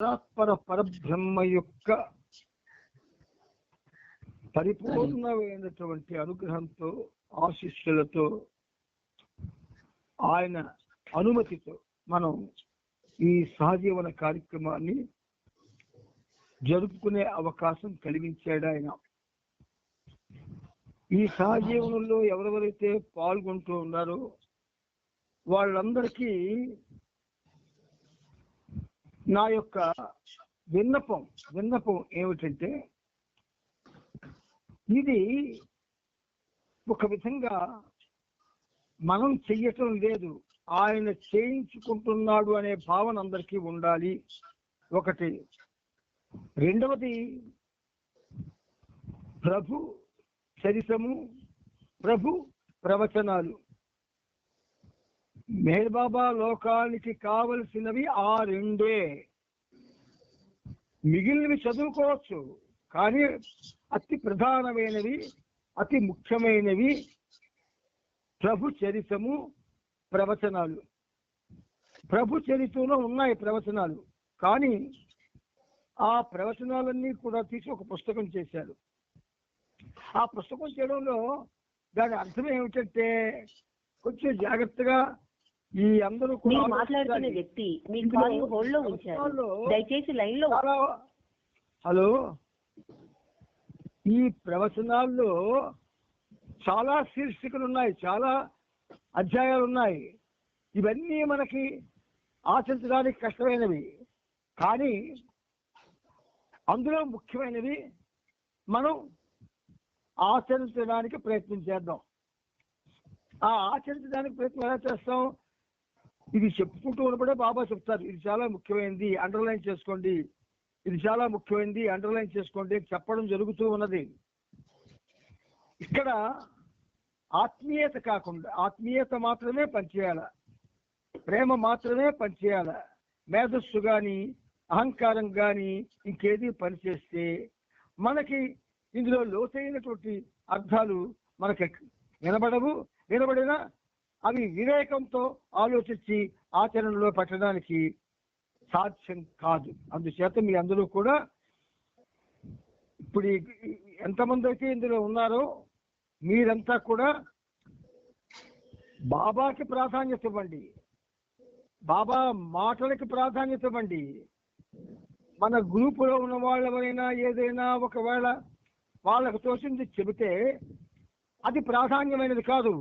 పరాత్పర పరబ్రహ్మ యొక్క పరిపూర్ణమైనటువంటి అనుగ్రహంతో ఆశీస్సులతో ఆయన అనుమతితో మనం ఈ సహజీవన కార్యక్రమాన్ని జరుపుకునే అవకాశం కలిగించాడు ఆయన. ఈ సహజీవనంలో ఎవరెవరైతే పాల్గొంటూ ఉన్నారో వాళ్ళందరికీ నా యొక్క విన్నపం ఏమిటంటే, ఇది ఒక విధంగా మనం చెయ్యటం లేదు, ఆయన చేయించుకుంటున్నాడు అనే భావన అందరికీ ఉండాలి. ఒకటి. రెండవది, ప్రభు చరితము, ప్రభు ప్రవచనాలు, మెహర్ బాబా లోకానికి కావలసినవి ఆ రెండే. మిగిలినవి చదువుకోవచ్చు, కానీ అతి ప్రధానమైనవి, అతి ముఖ్యమైనవి ప్రభు చరితము, ప్రవచనాలు. ప్రభు చరిత్రలో ఉన్నాయి ప్రవచనాలు, కానీ ఆ ప్రవచనాలన్నీ కూడా తీసి ఒక పుస్తకం చేశారు. ఆ పుస్తకం చేయడంలో దాని అర్థం ఏమిటంటే, కొంచెం జాగ్రత్తగా ఈ అందరూ కూడా మాట్లాడుతున్న వ్యక్తి మీ కాల్ హోల్డ్ లో ఉంచారు, దయచేసి లైన్ లో. హలో, ఈ ప్రవచనాల్లో చాలా శీర్షికలు ఉన్నాయి, చాలా అధ్యాయాలు ఉన్నాయి. ఇవన్నీ మనకి ఆచరించడానికి కష్టమైనవి, కానీ అందులో ముఖ్యమైనవి మనం ఆచరించడానికి ప్రయత్నం చేద్దాం. ఆ ఆచరించడానికి ప్రయత్నం ఎలా చేస్తాం? ఇది చెప్పుకుంటూ ఉన్నప్పుడే బాబా చెప్తారు, ఇది చాలా ముఖ్యమైనది, అండర్లైన్ చేసుకోండి, ఇది చాలా ముఖ్యమైనది, అండర్లైన్ చేసుకోండి చెప్పడం జరుగుతూ ఉన్నది. ఇక్కడ ఆత్మీయత కాకుండా, ఆత్మీయత మాత్రమే పనిచేయాల, ప్రేమ మాత్రమే పనిచేయాల. మేధస్సు కానీ అహంకారం కానీ ఇంకేది పనిచేస్తే మనకి ఇందులో లోతైనటువంటి అర్థాలు మనకి వినబడవు. వినబడినా అవి వివేకంతో ఆలోచించి ఆచరణలో పెట్టడానికి సాధ్యం కాదు. అందుచేత మీ అందరూ కూడా ఇప్పుడు ఎంతమంది అయితే ఇందులో ఉన్నారో మీరంతా కూడా బాబాకి ప్రాధాన్యత ఇవ్వండి, బాబా మాటలకి ప్రాధాన్యత ఇవ్వండి. మన గ్రూపులో ఉన్న వాళ్ళైనా ఏదైనా ఒకవేళ వాళ్ళకు తోచింది చెబితే అది ప్రాధాన్యమైనది కాదు.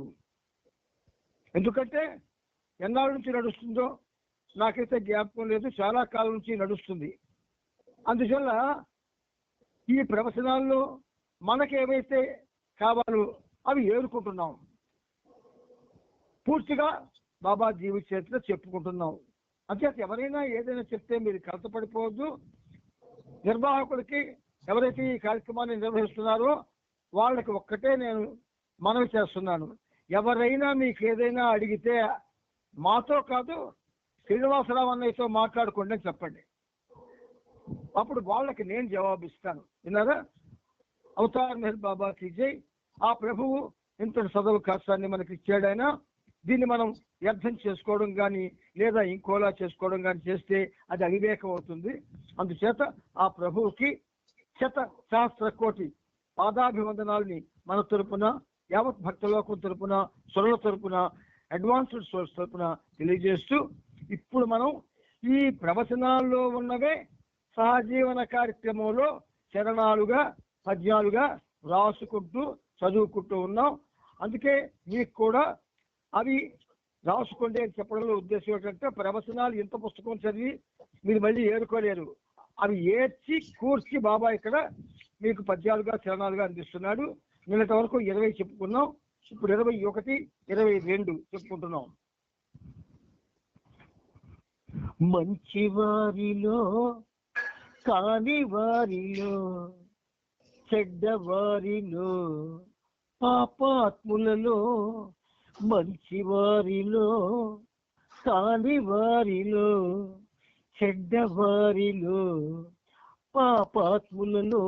ఎందుకంటే ఎన్నాళ్ళ నుంచి నడుస్తుందో నాకైతే జ్ఞాపకం లేదు, చాలా కాలం నుంచి నడుస్తుంది. అందువల్ల ఈ ప్రవచనాల్లో మనకేవైతే కావాలో అవి ఏరుకుంటున్నాం, పూర్తిగా బాబా జీవిత చరిత్ర చెప్పుకుంటున్నాం. అంతే, ఎవరైనా ఏదైనా చెప్తే మీరు కలతపడిపోవద్దు. నిర్వాహకులకి ఎవరైతే ఈ కార్యక్రమాన్ని నిర్వహిస్తున్నారో వాళ్ళకి ఒక్కటే నేను మనవి చేస్తున్నాను, ఎవరైనా మీకు ఏదైనా అడిగితే మాతో కాదు శ్రీనివాసరావు అన్నయ్యతో మాట్లాడుకోండి అని చెప్పండి. అప్పుడు వాళ్ళకి నేను జవాబిస్తాను. విన్నారా? అవతార్ మెహర్ బాబాకి జై. ఆ ప్రభువు ఇంతటి సదవకాశాన్ని మనకి ఇచ్చాడైనా దీన్ని మనం వ్యర్థం చేసుకోవడం కానీ లేదా ఇంకోలా చేసుకోవడం కానీ చేస్తే అది అవివేకం అవుతుంది. అందుచేత ఆ ప్రభువుకి సహస్ర కోటి పాదాభివందనాల్ని మన తరపున, యావత్ భక్తలోకం తరపున, సొరల తరపున, అడ్వాన్స్డ్ సోర్స్ తరపున తెలియజేస్తూ, ఇప్పుడు మనం ఈ ప్రవచనాల్లో ఉన్నవే సహజీవన కార్యక్రమంలో చరణాలుగా, పద్యాలుగా రాసుకుంటూ చదువుకుంటూ ఉన్నాం. అందుకే మీకు కూడా అవి రాసుకోండి అని చెప్పడంలో ఉద్దేశం ఏంటంటే, ప్రవచనాలు ఇంత పుస్తకం చదివి మీరు మళ్ళీ ఏరుకోలేరు. అవి ఏర్చి కూర్చి బాబా ఇక్కడ మీకు పద్యాలుగా, చరణాలుగా అందిస్తున్నాడు. నిన్నటి వరకు 20 చెప్పుకున్నాం, ఇప్పుడు 21, 22 చెప్పుకుంటున్నాం. మంచివారిలో కాని వారిలో, చెడ్డవారిలో, పాపాత్ములలో, మంచివారిలో కాని వారిలో, చెడ్డవారిలో, పాపాత్ములలో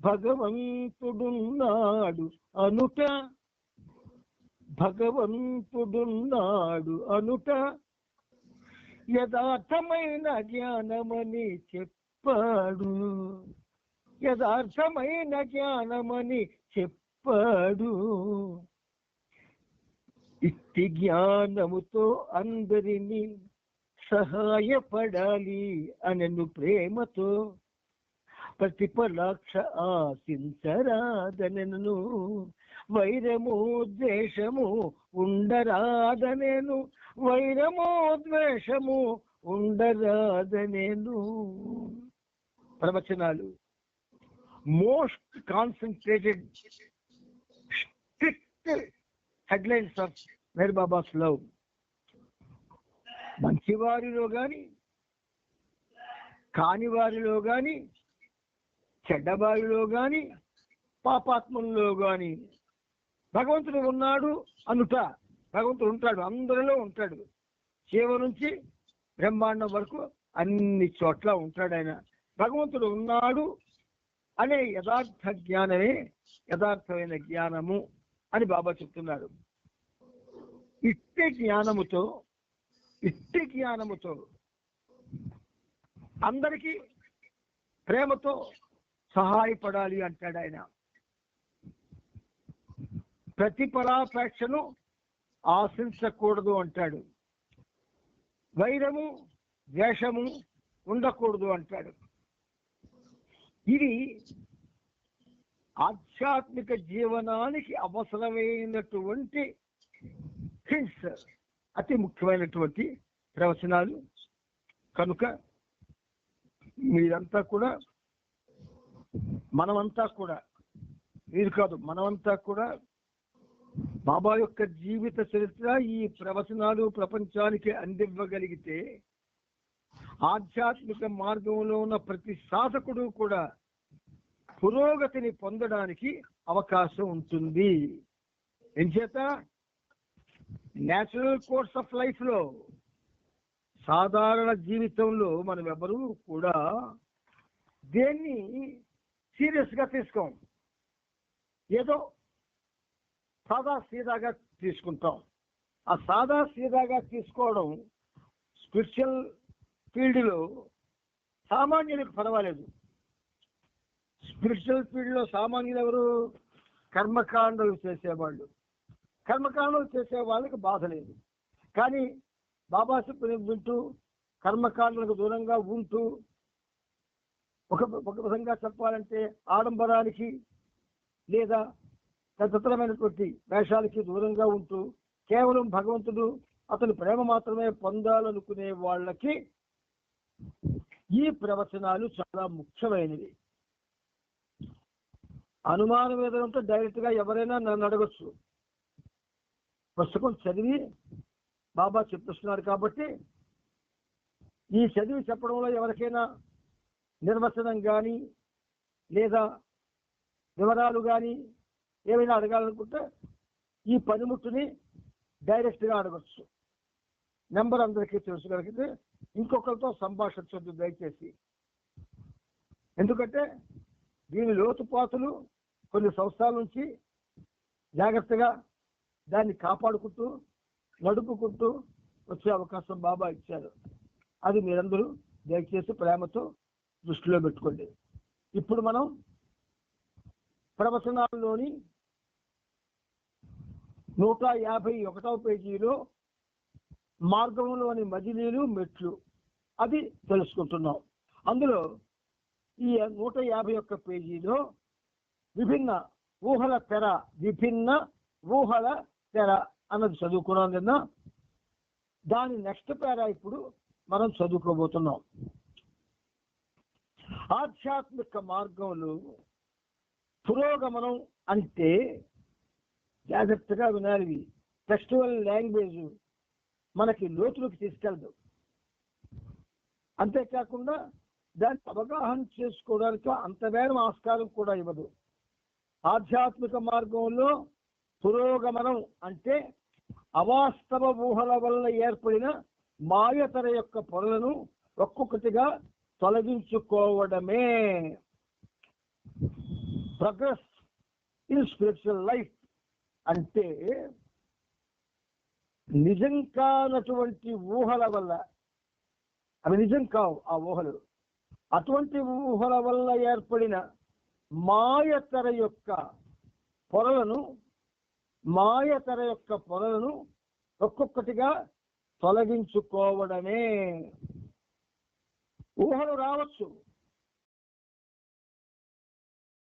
భగవంతుడున్నాడు అనుట, భగవంతుడున్నాడు అనుట యథార్థమైన జ్ఞానమని చెప్పాడు, యథార్థమైన జ్ఞానమని చెప్పాడు. ఇట్టి జ్ఞానముతో అందరినీ సహాయపడాలి అనను ప్రేమతో, ప్రతిఫలాక్ష ఆశించరాదనెను, వైరము ద్వేషము ఉండరాదనేను, వైరము ద్వేషము ఉండరాదనేను. ప్రవచనాలు most concentrated strict headlines of Meher Baba's love. మంచివారిలో గాని కాని వారిలో గాని చెడ్డవారిలో గాని పాపాత్మల్లో గాని భగవంతుడు ఉన్నాడు అనుట. భగవంతుడు ఉంటాడు, అందరిలో ఉంటాడు. శివ నుంచి బ్రహ్మాండం వరకు అన్ని చోట్ల ఉంటాడు ఆయన. భగవంతుడు ఉన్నాడు అనే యథార్థ జ్ఞానమే యథార్థమైన జ్ఞానము అని బాబా చెప్తున్నారు. ఇట్టి జ్ఞానముతో అందరికీ ప్రేమతో సహాయపడాలి అంటాడు ఆయన. ప్రతిఫలాపేక్షను ఆశించకూడదు అంటాడు. వైరము ద్వేషము ఉండకూడదు అంటాడు. ఇది ఆధ్యాత్మిక జీవనానికి అవసరమైనటువంటి హింట్స్, అతి ముఖ్యమైనటువంటి ప్రవచనాలు. కనుక మీరంతా కూడా, మనమంతా కూడా, మీరు కాదు మనమంతా కూడా బాబా యొక్క జీవిత చరిత్ర ఈ ప్రవచనాలు ప్రపంచానికి అందివ్వగలిగితే ఆధ్యాత్మిక మార్గంలో ఉన్న ప్రతి సాధకుడు కూడా పురోగతిని పొందడానికి అవకాశం ఉంటుంది. ఎంచేత న్యాచురల్ కోర్స్ ఆఫ్ లైఫ్ లో, సాధారణ జీవితంలో మనం ఎవరు కూడా దేన్ని సీరియస్ గా తీసుకోం. ఏదో సాదా సీదాగా తీసుకుంటాం. ఆ సాదా సీదాగా తీసుకోవడం స్పిరిచువల్ ఫీల్డ్లో సామాన్యులకు పర్వాలేదు. స్పిరిచువల్ ఫీల్డ్లో సామాన్యులు ఎవరు? కర్మకాండలు చేసేవాళ్ళు. కర్మకాండలు చేసే వాళ్ళకి బాధ లేదు. కానీ బాబా చెప్పిన వింటూ కర్మకాండలకు దూరంగా ఉంటూ, ఒక విధంగా చెప్పాలంటే ఆడంబరానికి లేదా తదితరమైనటువంటి వేషాలకి దూరంగా ఉంటూ కేవలం భగవంతుడు అతని ప్రేమ మాత్రమే పొందాలనుకునే వాళ్ళకి ఈ ప్రవచనాలు చాలా ముఖ్యమైనవి. అనుమానం ఏదంటే డైరెక్ట్ గా ఎవరైనా నన్ను అడగచ్చు. పుస్తకం చదివి బాబా చెప్పిస్తున్నారు కాబట్టి ఈ చదివి చెప్పడంలో ఎవరికైనా నిర్వచనం కానీ లేదా వివరాలు కానీ ఏమైనా అడగాలనుకుంటే ఈ పనిముట్టుని డైరెక్ట్గా అడగచ్చు. నెంబర్ అందరికీ తెలుసుకోగలిగితే ఇంకొకరితో సంభాషించొద్దు దయచేసి. ఎందుకంటే దీని లోతుపాతులు కొన్ని సంవత్సరాల నుంచి జాగ్రత్తగా దాన్ని కాపాడుకుంటూ నడుపుకుంటూ వచ్చే అవకాశం బాబా ఇచ్చారు. అది మీరందరూ దయచేసి ప్రేమతో దృష్టిలో పెట్టుకోండి. ఇప్పుడు మనం ప్రవచనాల్లోని 151వ పేజీలో మార్గంలోని మజిలీలు మెట్లు అది తెలుసుకుంటున్నాం. అందులో ఈ 151 పేజీలో విభిన్న ఊహల తెర అన్నది చదువుకున్నాం నిన్న. దాని నెక్స్ట్ పేరా ఇప్పుడు మనం చదువుకోబోతున్నాం. ఆధ్యాత్మిక మార్గంలో పురోగమనం అంటే జాగ్రత్తగా వినాలి. టెక్స్టువల్ లాంగ్వేజ్ మనకి లోతులోకి తీసుకెళ్ళదు. అంతేకాకుండా దాన్ని అవగాహన చేసుకోవడానికి అంత వేరం ఆస్కారం కూడా ఇవ్వదు. ఆధ్యాత్మిక మార్గంలో పురోగమనం అంటే అవాస్తవ ఊహల వల్ల ఏర్పడిన మాయతర యొక్క పొరలను ఒక్కొక్కటిగా తొలగించుకోవడమే ప్రోగ్రెస్ ఇన్ స్పిరిచువల్ లైఫ్. అంటే నిజం కానటువంటి ఊహల వల్ల, అవి నిజం కావు ఆ ఊహలు. అటువంటి ఊహల వల్ల ఏర్పడిన మాయతెర యొక్క పొరలను ఒక్కొక్కటిగా తొలగించుకోవడమే. ఊహలు రావచ్చు,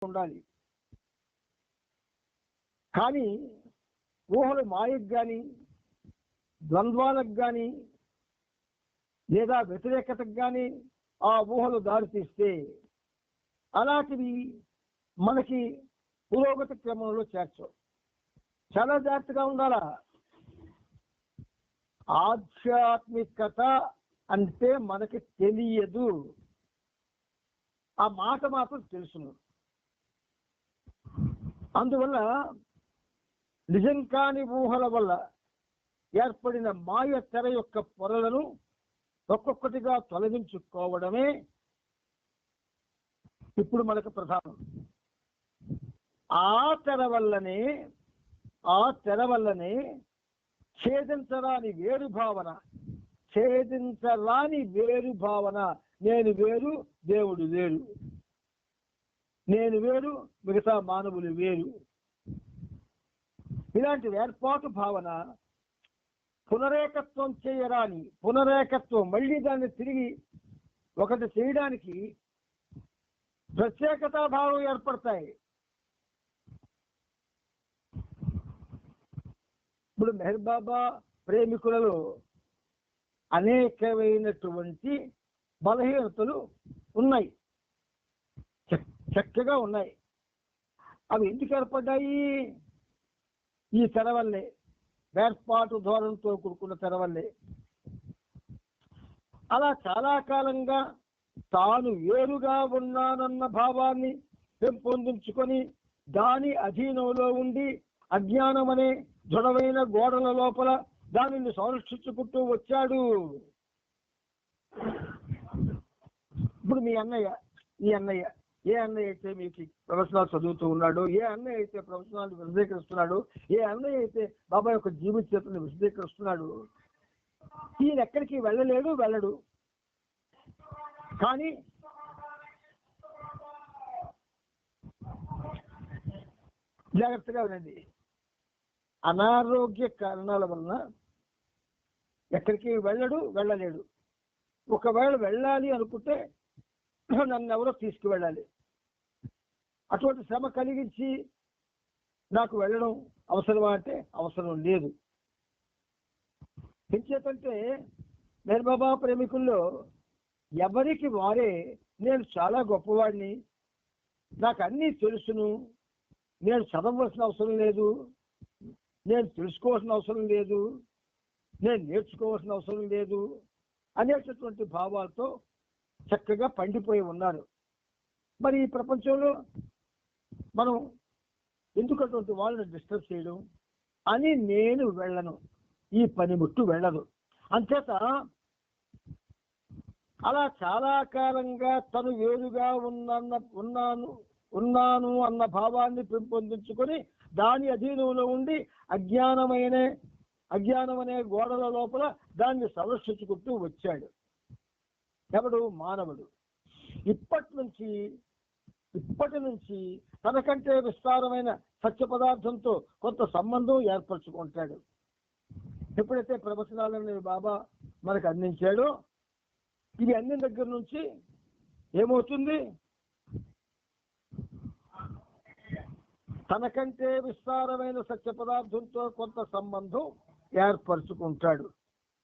ఉండాలి, కానీ ఊహలు మాయకు కానీ ద్వంద్వాలకు కానీ లేదా వ్యతిరేకతకు కానీ ఆ ఊహలు దారితీస్తే అలాంటివి మనకి పురోగతి క్రమంలో చేర్చవు. చాలా జాగ్రత్తగా ఉండాలా. ఆధ్యాత్మికత అంటే మనకి తెలియదు, ఆ మాట మాత్రం తెలుసును. అందువల్ల నిజం కాని ఊహల వల్ల ఏర్పడిన మాయ తెర యొక్క పొరలను ఒక్కొక్కటిగా తొలగించుకోవడమే ఇప్పుడు మనకు ప్రధానం. ఆ తెర వల్లనే ఛేదించరాని వేరు భావన, నేను వేరు, దేవుడు వేరు, నేను వేరు, మిగతా మానవులు వేరు, ఇలాంటి వేర్పాటు భావన, పునరేకత్వం మళ్ళీ దాన్ని తిరిగి ఒకటి చేయడానికి ప్రత్యేకతా భావం ఏర్పడతాయి. ఇప్పుడు మెహర్ బాబా ప్రేమికులలో అనేకమైనటువంటి బలహీనతలు ఉన్నాయి, చక్కగా ఉన్నాయి. అవి ఎందుకు ఏర్పడ్డాయి? ఈ తెర వల్లే, వేర్పాటు ధోరణితో కూడుకున్న తెర వల్లే. అలా చాలా కాలంగా తాను వేరుగా ఉన్నానన్న భావాన్ని పెంపొందించుకొని దాని అధీనంలో ఉండి అజ్ఞానం అనే దృఢమైన గోడల లోపల దానిని సంరక్షించుకుంటూ వచ్చాడు. ఇప్పుడు ఈ అన్నయ్య ఏ అన్నయ్య అయితే మీకు ప్రవచనాలు చదువుతూ ఉన్నాడు, ఏ అన్నయ్య అయితే ప్రవచనాలు విశదీకరిస్తున్నాడు, ఏ అన్నయ్య అయితే బాబా యొక్క జీవిత చేతులను విశదీకరిస్తున్నాడు, ఈయన ఎక్కడికి వెళ్ళడు. కానీ జాగ్రత్తగా వినండి, అనారోగ్య కారణాల వలన ఎక్కడికి వెళ్ళలేడు. ఒకవేళ వెళ్ళాలి అనుకుంటే నన్ను ఎవరో తీసుకువెళ్ళాలి. అటువంటి శ్రమ కలిగించి నాకు వెళ్ళడం అవసరమా అంటే అవసరం లేదు. ఎంచేతంటే మెహర్ బాబా ప్రేమికుల్లో ఎవరికి వారే నేను చాలా గొప్పవాడిని, నాకు అన్నీ తెలుసును, నేను చదవవలసిన అవసరం లేదు, నేను తెలుసుకోవాల్సిన అవసరం లేదు, నేను నేర్చుకోవాల్సిన అవసరం లేదు అనేటటువంటి భావాలతో చక్కగా పండిపోయి ఉన్నారు. మరి ఈ ప్రపంచంలో మనం ఎందుకు అటువంటి వాళ్ళని డిస్టర్బ్ చేయడం అని నేను వెళ్ళను, ఈ పనిముట్టు వెళ్ళదు. అంచేత అలా చాలా కాలంగా తను వేరుగా ఉన్నాను అన్న భావాన్ని పెంపొందించుకొని దాని అధీనంలో ఉండి అజ్ఞానమనే గోడల లోపల దాన్ని సంరక్షించుకుంటూ వచ్చాడు. ఎవడు? మానవుడు. ఇప్పటి నుంచి తనకంటే విస్తారమైన సత్య పదార్థంతో కొంత సంబంధం ఏర్పరచుకుంటాడు. ఎప్పుడైతే ప్రవచనాలని బాబా మనకు అందించాడో ఇది అందిన దగ్గర నుంచి ఏమవుతుంది? తనకంటే విస్తారమైన సత్య పదార్థంతో కొంత సంబంధం ఏర్పరచుకుంటాడు.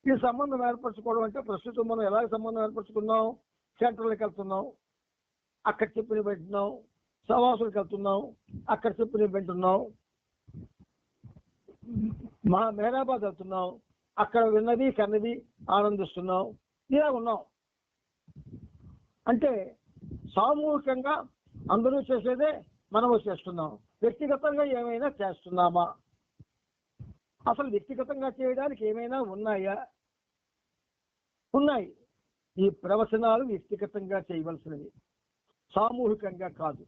ఈ సంబంధం ఏర్పరచుకోవడం అంటే ప్రస్తుతం మనం ఎలా సంబంధం ఏర్పరచుకున్నాం? సెంటర్లకు వెళ్తున్నాం, అక్కడ చెప్పిన వింటున్నాం, సవాసులకు వెళ్తున్నాం, అక్కడ చెప్పిన వింటున్నాం, మెహరాబాద్ వెళ్తున్నాం, అక్కడ విన్నది కన్నది ఆనందిస్తున్నాం, ఇలా ఉన్నాం. అంటే సామూహికంగా అందరూ చేసేదే మనము చేస్తున్నాం. వ్యక్తిగతంగా ఏమైనా చేస్తున్నామా? అసలు వ్యక్తిగతంగా చేయడానికి ఏమైనా ఉన్నాయా? ఉన్నాయి. ఈ ప్రవచనాలు వ్యక్తిగతంగా చేయవలసినవి, సామూహికంగా కాదు.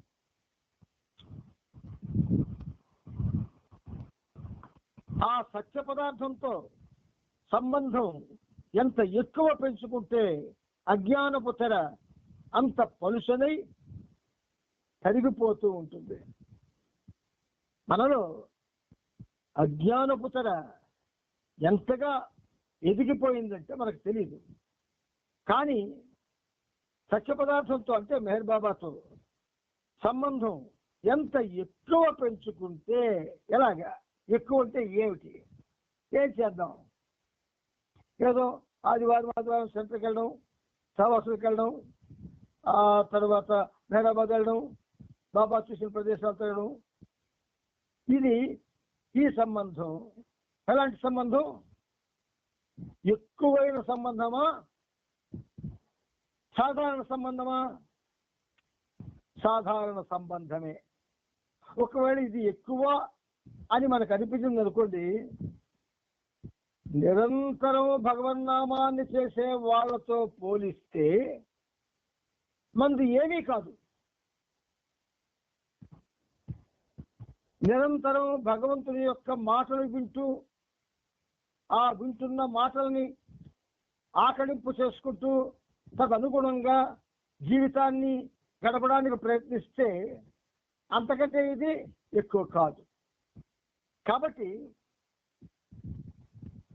ఆ సత్య పదార్థంతో సంబంధం ఎంత ఎక్కువ పెంచుకుంటే అజ్ఞానపు తెర అంత పలుసనై కరిగిపోతూ ఉంటుంది. మనలో అజ్ఞానపు తెర ఎంతగా ఎదిగిపోయిందంటే మనకు తెలియదు. కానీ సత్య పదార్థంతో అంటే మెహర్ బాబాతో సంబంధం ఎంత ఎక్కువ పెంచుకుంటే, ఎలాగా ఎక్కువ అంటే ఏమిటి, ఏం చేద్దాం, ఏదో ఆదివారం సెంటర్కి వెళ్ళడం, సహవాసులకు వెళ్ళడం, ఆ తర్వాత మెహరాబాద్ వెళ్ళడం, బాబా చూసిన ప్రదేశాలు తిరగడం, ఇది ఈ సంబంధం ఎలాంటి సంబంధం? ఎక్కువైన సంబంధమా, సాధారణ సంబంధమా? సాధారణ సంబంధమే. ఒకవేళ ఇది ఎక్కువ అని మనకు అనిపించింది అనుకోండి, నిరంతరం భగవన్నామాన్ని చేసే వాళ్ళతో పోలిస్తే మనది ఏమీ కాదు. నిరంతరం భగవంతుని యొక్క మాటలు వింటూ, ఆ వింటున్న మాటల్ని ఆకలింపు చేసుకుంటూ తదనుగుణంగా జీవితాన్ని గడపడానికి ప్రయత్నిస్తే అంతకంటే ఇది ఎక్కువ కాదు. కాబట్టి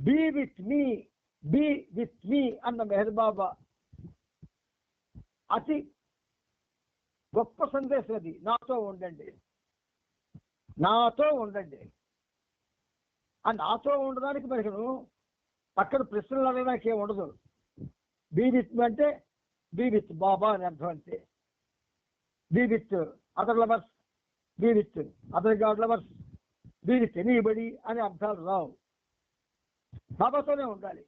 బీ విత్ మీ అన్న మెహర్ బాబా అతి గొప్ప సందేశం అది. నాతో ఉండండి, నాతో ఉండండి. ఆ నాతో ఉండడానికి మనకు పక్కన ప్రశ్నలు అడగడానికి ఏమి ఉండదు. బీ విత్ మీ అంటే బీ విత్ బాబా అని అర్థం. అంతే. Be with other lovers, be with other god lovers, be with anybody అనే అర్థాలు రావు. బాబాతోనే ఉండాలి.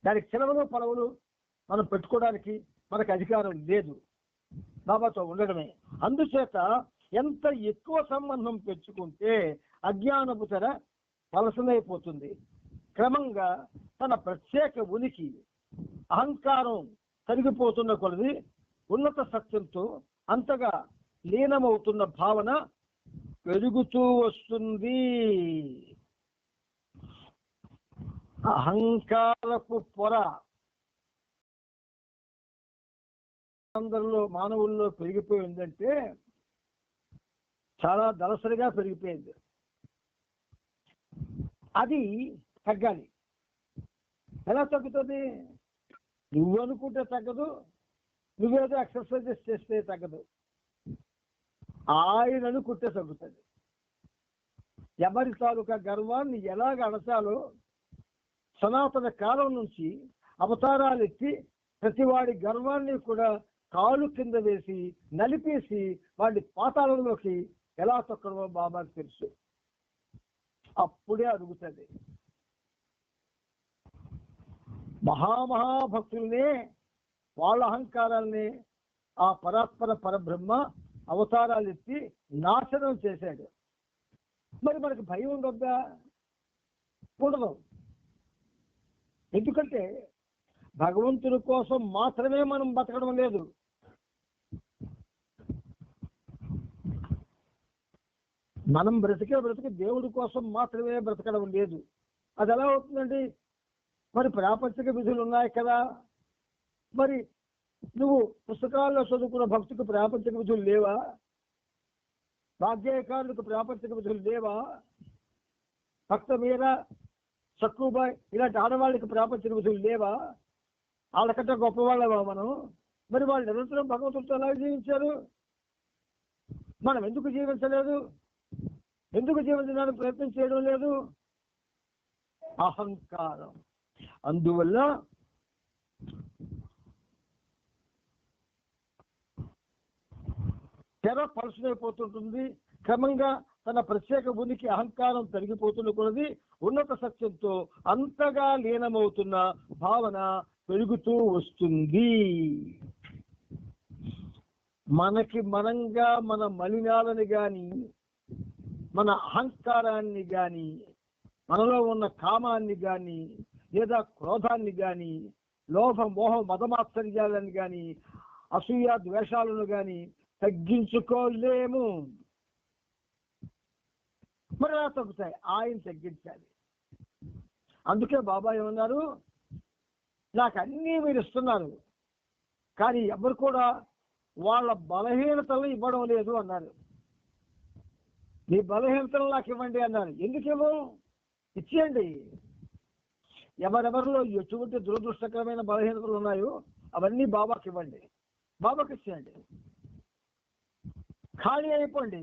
దానికి సెలవులు పొలవులు మనం పెట్టుకోవడానికి మనకు అధికారం లేదు. బాబాతో ఉండడమే. అందుచేత ఎంత ఎక్కువ సంబంధం పెంచుకుంటే అజ్ఞానపు తెర పలసనైపోతుంది. క్రమంగా తన ప్రత్యేక ఉనికి అహంకారం తరిగిపోతున్న కొలది ఉన్నత సత్యంతో అంతగా లీనమవుతున్న భావన పెరుగుతూ వస్తుంది. అహంకారపు పొర అందరిలో మానవుల్లో పెరిగిపోయిందంటే చాలా దళసరిగా పెరిగిపోయింది. అది తగ్గాలి. ఎలా తగ్గుతుంది? నువ్వు అనుకుంటే తగ్గదు, నువ్వేదో ఎక్సర్సైజెస్ చేస్తే తగ్గదు. ఆయన అనుకుంటే తగ్గుతుంది. ఎవరి తాలూకా గర్వాన్ని ఎలాగ అణచాలో సనాతన కాలం నుంచి అవతారాలు ఎత్తి ప్రతివాడి గర్వాన్ని కూడా కాలు కింద వేసి నలిపేసి వాడి పాతాళంలోకి ఎలా తొక్కడమో బాబాకి తెలుసు. అప్పుడే అడుగుతుంది. మహామహాభక్తుల్నే వాళ్ళ అహంకారాల్ని ఆ పరాత్పర పరబ్రహ్మ అవతారాలు ఎత్తి నాశనం చేశాడు. మరి మనకు భయం ఉండొద్దా? ఉండదు. ఎందుకంటే భగవంతుని కోసం మాత్రమే మనం బతకడం లేదు. మనం బ్రతికే దేవుడి కోసం మాత్రమే బ్రతకడం లేదు. అది ఎలా అవుతుందండి? మరి ప్రాపంచిక విధులు ఉన్నాయి కదా. మరి నువ్వు పుస్తకాల్లో చదువుకున్న భక్తులకు ప్రాపంచిక విధులు లేవా? భాగ్యకారులకు ప్రాపంచిక విధులు లేవా? భక్త మీర, సక్కుబాయ్ ఇలాంటి ఆడవాళ్ళకి ప్రాపంచిక విధులు లేవా? వాళ్ళకంటే గొప్పవాళ్ళవా మనం? మరి వాళ్ళు నిరంతరం భగవంతుడితో ఎలా జీవించారు? మనం ఎందుకు జీవించలేదు? ఎందుకు జీవించడానికి ప్రయత్నం చేయడం లేదు? అహంకారం. అందువల్ల తెర పలుసునైపోతుంటుంది. క్రమంగా తన ప్రత్యేక ఉనికి అహంకారం తరిగిపోతున్న కొలది ఉన్నత సత్యంతో అంతగా లీనమవుతున్న భావన పెరుగుతూ వస్తుంది. మనకి మనంగా మన మలినాలని గాని, మన అహంకారాన్ని గాని, మనలో ఉన్న కామాన్ని గాని, లేదా క్రోధాన్ని గాని, లోభ మోహ మదమాత్సర్యాలను గాని, అసూయ ద్వేషాలను గాని తగ్గించుకోలేము. మరి ఎలా తగ్గుతాయి? ఆయన తగ్గించాలి. అందుకే బాబా ఏమన్నారు? నాకు అన్నీ మీరు ఇస్తున్నారు, కానీ ఎవరు కూడా వాళ్ళ బలహీనతలు ఇవ్వడం లేదు అన్నారు. మీ బలహీనతలు నాకు ఇవ్వండి అన్నారు. ఎందుకేమో ఇచ్చేయండి. ఎవరెవరిలో ఎటువంటి దురదృష్టకరమైన బలహీనతలు ఉన్నాయో అవన్నీ బాబాకి ఇవ్వండి, బాబాకి ఇచ్చేయండి, ఖాళీ అయిపోండి.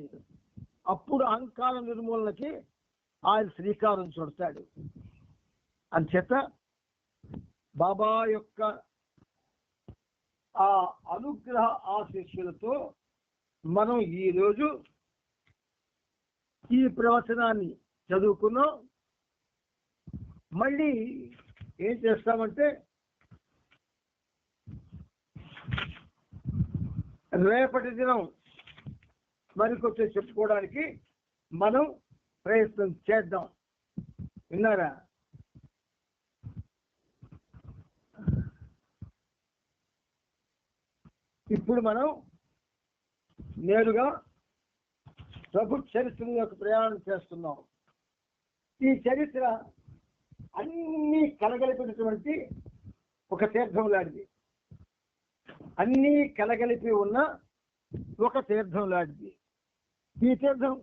అప్పుడు అహంకార నిర్మూలనకి ఆయన శ్రీకారం చుడతాడు. అంచేత బాబా యొక్క ఆ అనుగ్రహ ఆశీస్సులతో మనం ఈరోజు ఈ ప్రవచనాన్ని చదువుకున్నాం. మళ్ళీ ఏం చేస్తామంటే రేపటి దినం మరికొంచెం చెప్పుకోవడానికి మనం ప్రయత్నం చేద్దాం. విన్నారా? ఇప్పుడు మనం నేరుగా ప్రభు చరిత్రలోకి ప్రయాణం చేస్తున్నాం. ఈ చరిత్ర అన్నీ కలగలిపినటువంటి ఒక తీర్థం లాంటిది, అన్నీ కలగలిపి ఉన్న ఒక తీర్థం లాంటిది. ఈ తీర్థం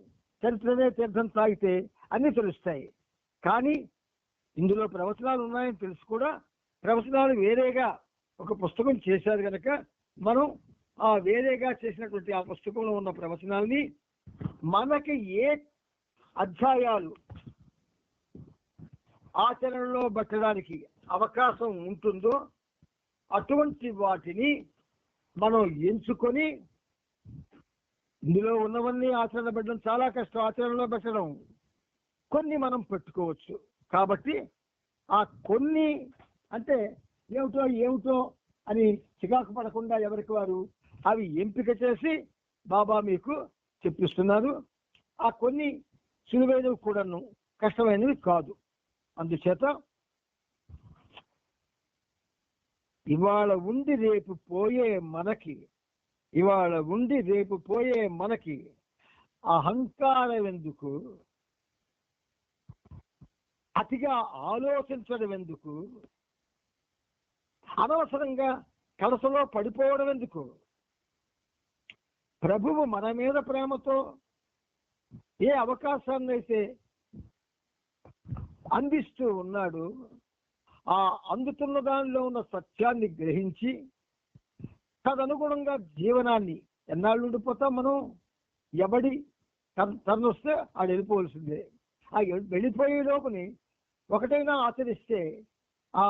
చరిత్రనే తీర్థం తాగితే అన్నీ తెలుస్తాయి. కానీ ఇందులో ప్రవచనాలు ఉన్నాయని తెలుసు కూడా ప్రవచనాలు వేరేగా ఒక పుస్తకం చేశారు కనుక మనం ఆ వేరేగా చేసినటువంటి ఆ పుస్తకంలో ఉన్న ప్రవచనాల్ని మనకి ఏ అధ్యాయాలు ఆచరణలో పెట్టడానికి అవకాశం ఉంటుందో అటువంటి వాటిని మనం ఎంచుకొని, ఇందులో ఉన్నవన్నీ ఆచరణ పెట్టడం చాలా కష్టం, ఆచరణలో పెట్టడం, కొన్ని మనం పెట్టుకోవచ్చు. కాబట్టి ఆ కొన్ని అంటే ఏమిటో అని చికాకు పడకుండా ఎవరికి వారు అవి ఎంపిక చేసి బాబా మీకు చెప్పిస్తున్నారు. ఆ కొన్ని సులువైనవి కూడాను, కష్టమైనవి కాదు. అందుచేత ఇవాళ ఉండి రేపు పోయే మనకి అహంకారం ఎందుకు, అతిగా ఆలోచించడం ఎందుకు, అనవసరంగా కలసలో పడిపోవడం ఎందుకు? ప్రభువు మన మీద ప్రేమతో ఏ అవకాశాన్ని అయితే అందిస్తూ ఉన్నాడు, ఆ అందుతున్న దానిలో ఉన్న సత్యాన్ని గ్రహించి తదనుగుణంగా జీవనాన్ని ఎన్నాళ్ళు ఉండిపోతాం మనం? ఎవడి తను వస్తే ఆడు వెళ్ళిపోవలసిందే. ఆ వెళ్ళిపోయే లోపుని ఒకటైనా ఆచరిస్తే ఆ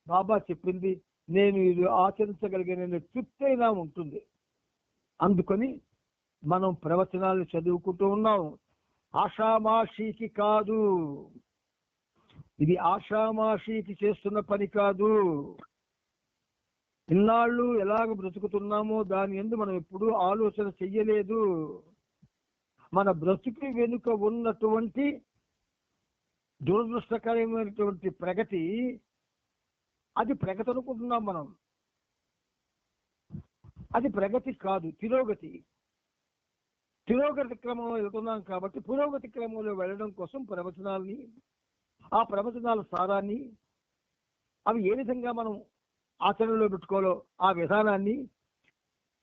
బాబా చెప్పింది నేను ఇది ఆచరించగలిగిన తృప్తైనా ఉంటుంది. అందుకని మనం ప్రవచనాలు చదువుకుంటూ ఉన్నాం. ఆషామాషీకి కాదు, ఇది ఆషామాషీకి చేస్తున్న పని కాదు. ఇన్నాళ్ళు ఎలాగ బ్రతుకుతున్నామో దాని యందు మనం ఎప్పుడూ ఆలోచన చెయ్యలేదు. మన బ్రతుకు వెనుక ఉన్నటువంటి దురదృష్టకరమైనటువంటి ప్రగతి, అది ప్రగతి అనుకుంటున్నాం మనం. అది ప్రగతి కాదు, తిరోగతి. తిరోగతి క్రమంలో వెళ్తున్నాం కాబట్టి పురోగతి క్రమంలో వెళ్ళడం కోసం ప్రవచనాల్ని, ఆ ప్రవచనాల సారాన్ని, అవి ఏ విధంగా మనం ఆచరణలో పెట్టుకోవాలో ఆ విధానాన్ని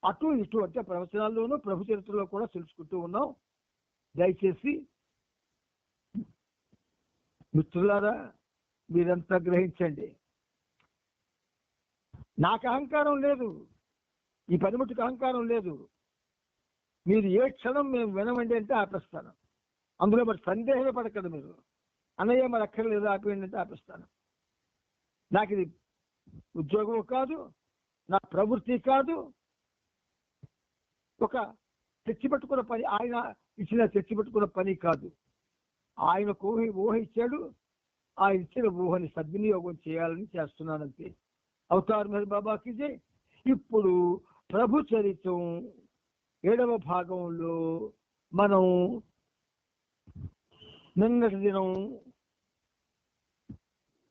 అటు ఇటు అంటే ప్రవచనాల్లోనూ ప్రభు చరిత్రలో కూడా తెలుసుకుంటూ ఉన్నాం. దయచేసి మిత్రులారా మీరంతా గ్రహించండి. నాకు అహంకారం లేదు, ఈ పనిముట్టుకు అహంకారం లేదు. మీరు ఏ క్షణం మేము వినమండి అంటే ఆపేస్తాను. అందులో మరి సందేహమే పడకదు. మీరు అన్నయ్య మరి అక్కర్లేదు ఆపేయండి అంటే ఆపేస్తాను. నాకు ఇది ఉద్యోగం కాదు, నా ప్రవృత్తి కాదు, ఒక తెచ్చిపెట్టుకున్న పని, ఆయన ఇచ్చిన తెచ్చిపెట్టుకున్న పని కాదు. ఆయనకు ఊహ ఇచ్చాడు, ఆయన ఇచ్చిన ఊహని సద్వినియోగం చేయాలని చేస్తున్నానంతే. అవతార్ మెహర్ బాబాకి జై. ఇప్పుడు ప్రభు చరిత్రం 7వ భాగంలో మనం నిన్నటి దినం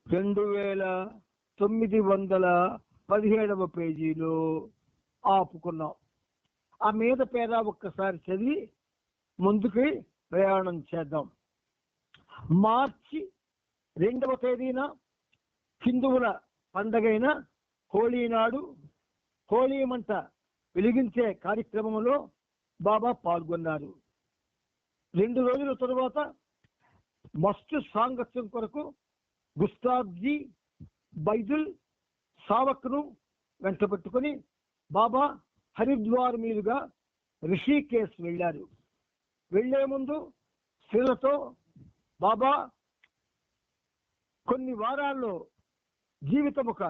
2917వ పేజీలో ఆపుకున్నాం. ఆ మీద పేర ఒక్కసారి చదివి ముందుకి ప్రయాణం చేద్దాం. మార్చి 2వ తేదీన హిందువుల పండగైన హోళీ నాడు హోళీ మంట వెలిగించే కార్యక్రమంలో బాబా పాల్గొన్నారు. 2 రోజుల తరువాత మస్తు సాంగత్యం కొరకు గుస్తాబ్జీ బైదుల్ సావక్ను వెంటబెట్టుకుని బాబా హరిద్వార్ మీదుగా రిషికేశ్ వెళ్ళారు. వెళ్లే ముందు స్త్రీలతో బాబా కొన్ని వారాల్లో జీవితం ఒక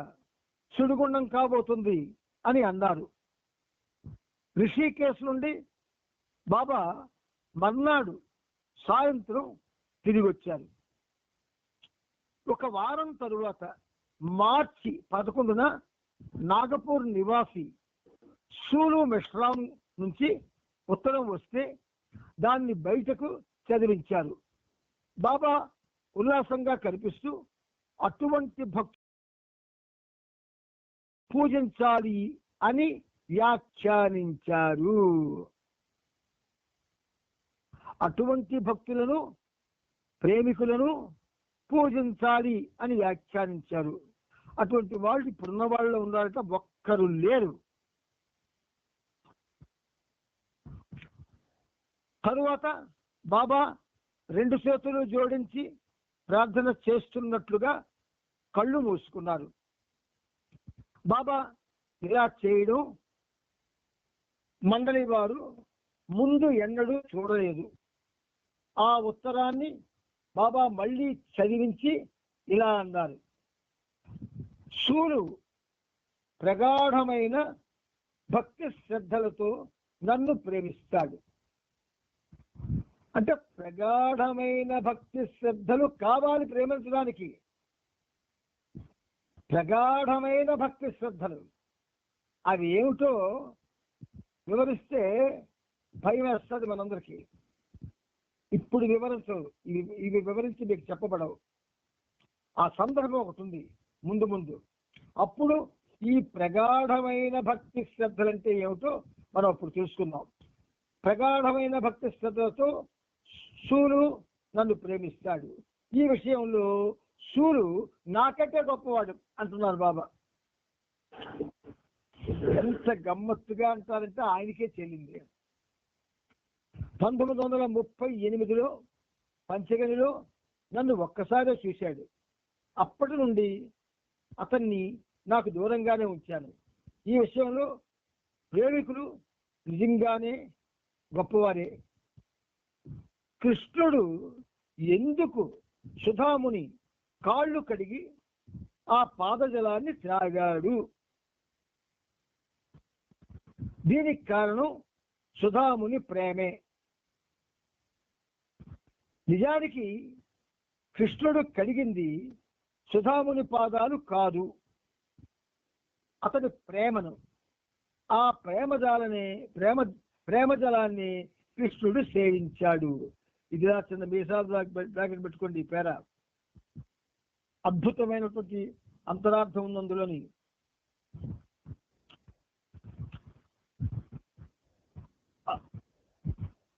సుడిగుండం కాబోతుంది అని అన్నారు. రిషికేశ్ నుండి బాబా మర్నాడు సాయంత్రం తిరిగి వచ్చారు. ఒక వారం తరువాత మార్చి 11న నాగపూర్ నివాసి సూలు మెష్రాం నుంచి ఉత్తరం వస్తే దాన్ని బయటకు చదివించారు. బాబా ఉల్లాసంగా కనిపిస్తూ అటువంటి భక్తులు పూజించాలి అని వ్యాఖ్యానించారు. అటువంటి భక్తులను ప్రేమికులను పూజించాలి అని వ్యాఖ్యానించారు. అటువంటి వాళ్ళు ఇప్పుడున్న వాళ్ళు ఉన్నారట, ఒక్కరు లేరు. తరువాత బాబా 2 చేతులు జోడించి ప్రార్థన చేస్తున్నట్లుగా కళ్ళు మూసుకున్నారు. బాబా ఇలా చేయడం మండలి వారు ముందు ఎన్నడూ చూడలేదు. ఆ ఉత్తరాన్ని బాబా మళ్ళీ చదివించి ఇలా అన్నారు: సూలు ప్రగాఢమైన భక్తి శ్రద్ధలతో నన్ను ప్రేమిస్తాడు. అంటే ప్రగాఢమైన భక్తి శ్రద్ధలు కావాలి ప్రేమించడానికి. ప్రగాఢమైన భక్తి శ్రద్ధలు అవి ఏమిటో వివరిస్తే భయం వేస్తుంది మనందరికీ. ఇప్పుడు వివరించవు, ఇవి వివరించి మీకు చెప్పబడవు. ఆ సందర్భం ఒకటి ఉంది ముందు ముందు. అప్పుడు ఈ ప్రగాఢమైన భక్తి శ్రద్ధలంటే ఏమిటో మనం అప్పుడు తెలుసుకుందాం. ప్రగాఢమైన భక్తి శ్రద్ధలతో సూలు నన్ను ప్రేమిస్తాడు. ఈ విషయంలో సూలు నాకంటే గొప్పవాడు అంటున్నారు బాబా. ఎంత గమ్మత్తుగా అంటారంటే ఆయనకే చెల్లింది. 1938లో పంచగనిలో నన్ను ఒక్కసారే చూశాడు. అప్పటి నుండి అతన్ని నాకు దూరంగానే ఉంచాను. ఈ విషయంలో ప్రేమికులు నిజంగానే గొప్పవారే. కృష్ణుడు ఎందుకు సుధాముని కాళ్ళు కడిగి ఆ పాదజలాన్ని త్రాగాడు? దీనికి కారణం సుధాముని ప్రేమే. నిజానికి కృష్ణుడు కడిగింది సుధాముని పాదాలు కాదు, అతని ప్రేమను. ఆ ప్రేమజలాన్ని కృష్ణుడు సేవించాడు. ఇది చిన్న మీసాలు బ్రాకెట్ పెట్టుకోండి. పేర అద్భుతమైనటువంటి అంతరార్థం ఉంది అందులోని.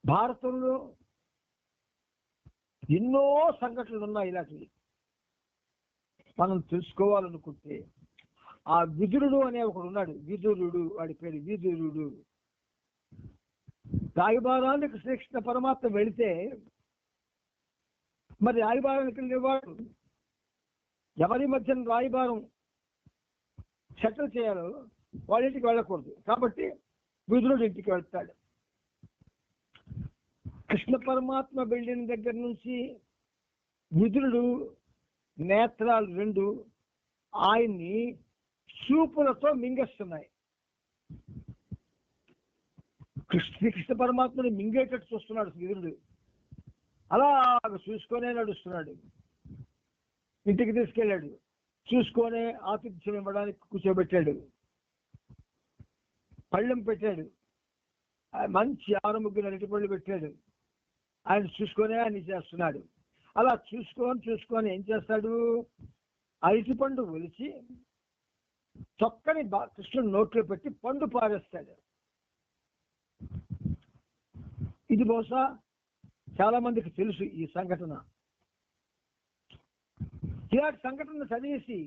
భారతంలో ఎన్నో సంఘటనలు ఉన్నాయి ఇలాంటివి. మనం తెలుసుకోవాలనుకుంటే ఆ విదురుడు అనే ఒకడు ఉన్నాడు. విదురుడు, వాడి పేరు విదురుడు. రాయబారానికి శ్రీకృష్ణ పరమాత్మ వెళితే మరి రాయబారానికి వెళ్ళేవాడు ఎవరి మధ్యన రాయబారం సెటిల్ చేయాలో వాళ్ళ ఇంటికి వెళ్ళకూడదు. కాబట్టి విదురుడు ఇంటికి వెళ్తాడు. కృష్ణ పరమాత్మ బిల్డింగ్ దగ్గర నుంచి విదురుడు నేత్రాలు 2 ఆయన్ని చూపులతో మింగేస్తున్నాయి. కృష్ణ పరమాత్మని మింగేటట్టు చూస్తున్నాడు విదురుడు. అలా చూసుకొనే నడుస్తున్నాడు. ఇంటికి తీసుకెళ్ళాడు. చూసుకొనే ఆతిథ్యం ఇవ్వడానికి కూర్చోబెట్టాడు. పళ్ళెం పెట్టాడు. మంచి 6 ముగ్గురు అరటిపళ్ళు పెట్టాడు. ఆయన చూసుకొనే అన్ని చేస్తున్నాడు. అలా చూసుకొని ఏం చేస్తాడు? అరటిపండు ఒలిచి చొక్కని కృష్ణుడు నోట్లో పెట్టి పండు పారేస్తాడు. ఇది బహుశా చాలా మందికి తెలుసు ఈ సంఘటన. ఇలాంటి సంఘటన చదివేసి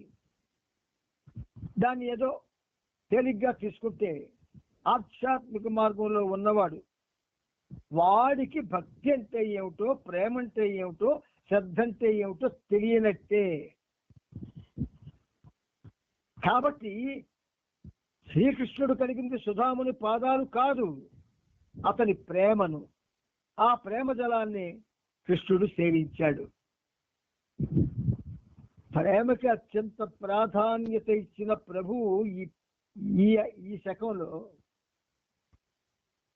దాన్ని ఏదో తేలిగ్గా తీసుకుంటే ఆధ్యాత్మిక మార్గంలో ఉన్నవాడు వాడికి భక్తి అంటే ఏమిటో, ప్రేమ అంటే ఏమిటో, శ్రద్ధ అంటే ఏమిటో తెలియనట్టే. కాబట్టి శ్రీకృష్ణుడు కలిగింది సుధాముని పాదాలు కాదు, అతని ప్రేమను. ఆ ప్రేమ జలాన్ని కృష్ణుడు సేవించాడు. ప్రేమకి అత్యంత ప్రాధాన్యత ఇచ్చిన ప్రభువు ఈ శకంలో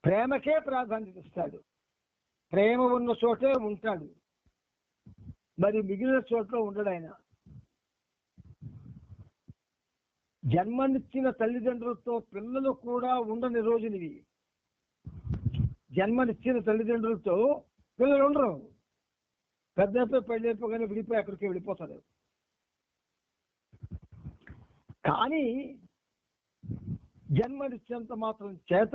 ప్రేమకే ప్రాధాన్యత ఇస్తాడు. ప్రేమ ఉన్న చోటే ఉంటాడు, మరి మిగిలిన చోట్ల ఉండడు ఆయన. జన్మనిచ్చిన తల్లిదండ్రులతో పిల్లలు కూడా ఉండని రోజునివి. జన్మనిచ్చిన తల్లిదండ్రులతో పిల్లలు ఉండరు. పెద్దతో పెళ్ళైపోగానే విడిపోయి అక్కడికి వెళ్ళిపోతారు. కానీ జన్మనిచ్చేంత మాత్రం చేత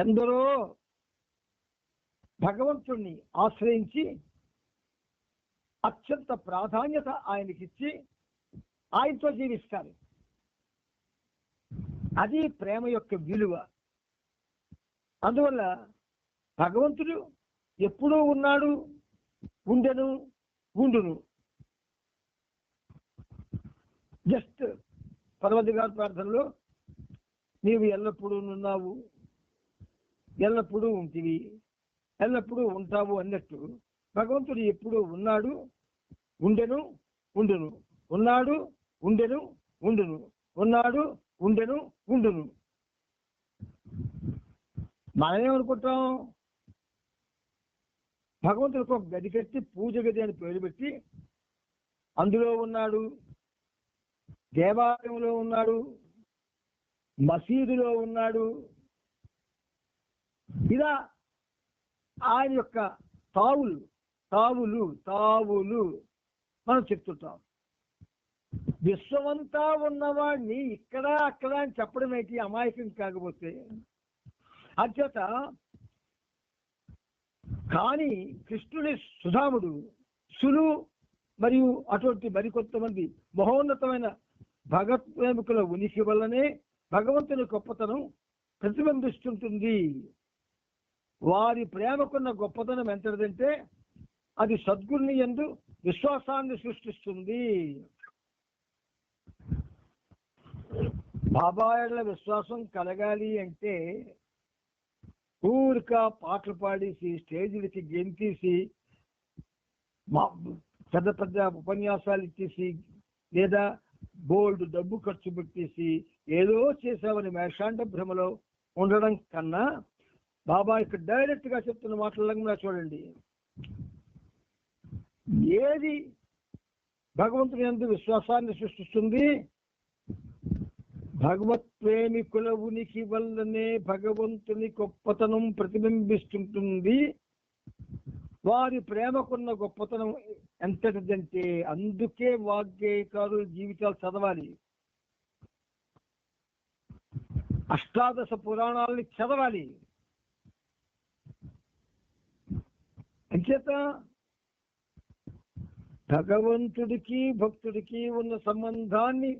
ఎందరో భగవంతుణ్ణి ఆశ్రయించి అత్యంత ప్రాధాన్యత ఆయనకిచ్చి ఆయనతో జీవిస్తారు. అది ప్రేమ యొక్క విలువ. అందువల్ల భగవంతుడు ఎప్పుడూ ఉన్నాడు, ఉండెను, ఉండును. జస్ట్ పర్వతి గారి ప్రార్థనలో నీవు ఎల్లప్పుడూ ఉన్నావు, ఎల్లప్పుడూ ఉంటివి, ఎల్లప్పుడూ ఉంటావు అన్నట్టు భగవంతుడు ఎప్పుడూ ఉన్నాడు, ఉండెను, ఉండును, ఉన్నాడు, ఉండెను, ఉండును, ఉన్నాడు, ఉండెను, ఉండును. మనమేమనుకుంటాం, భగవంతుడికి ఒక గది కట్టి పూజ గది అని పేరు పెట్టి అందులో ఉన్నాడు, దేవాలయంలో ఉన్నాడు, మసీదులో ఉన్నాడు, ఇలా ఆయన యొక్క తావులు తావులు తావులు మనం చెప్తుంటాం. విశ్వమంతా ఉన్నవాడిని ఇక్కడ అక్కడ అని చెప్పడం ఏంటి అమాయకం కాకపోతే. అంచేత కానీ కృష్ణుని సుధాముడు, సులు మరియు అటువంటి మరికొంతమంది మహోన్నతమైన భగవత్ ప్రేమికుల ఉనికి వల్లనే భగవంతుని గొప్పతనం ప్రతిబింబిస్తుంటుంది. వారి ప్రేమకున్న గొప్పతనం ఎంతదంటే అది సద్గురుని యందు విశ్వాసాన్ని సృష్టిస్తుంది. బాబాయల విశ్వాసం కలగాలి అంటే ఊరిక పాటలు పాడేసి స్టేజీలకి గెంతేసి పెద్ద పెద్ద ఉపన్యాసాలు ఇచ్చేసి లేదా బోల్డ్ డబ్బు ఖర్చు పెట్టేసి ఏదో చేసామని మేషాండ భ్రమలో ఉండడం కన్నా బాబా ఇక్కడ డైరెక్ట్ గా చెప్తున్న మాటలంగా చూడండి. ఏది భగవంతుని యందు విశ్వాసాన్ని సృష్టిస్తుంది? భగవత్ ప్రేమికుల ఉనికి వల్లనే భగవంతుని గొప్పతనం ప్రతిబింబిస్తుంటుంది. వారి ప్రేమకున్న గొప్పతనం ఎంతటిదంటే అందుకే వాగ్గేయకారుల జీవితాలు చదవాలి, అష్టాదశ పురాణాలని చదవాలి. అంచేత భగవంతుడికి భక్తుడికి ఉన్న సంబంధాన్ని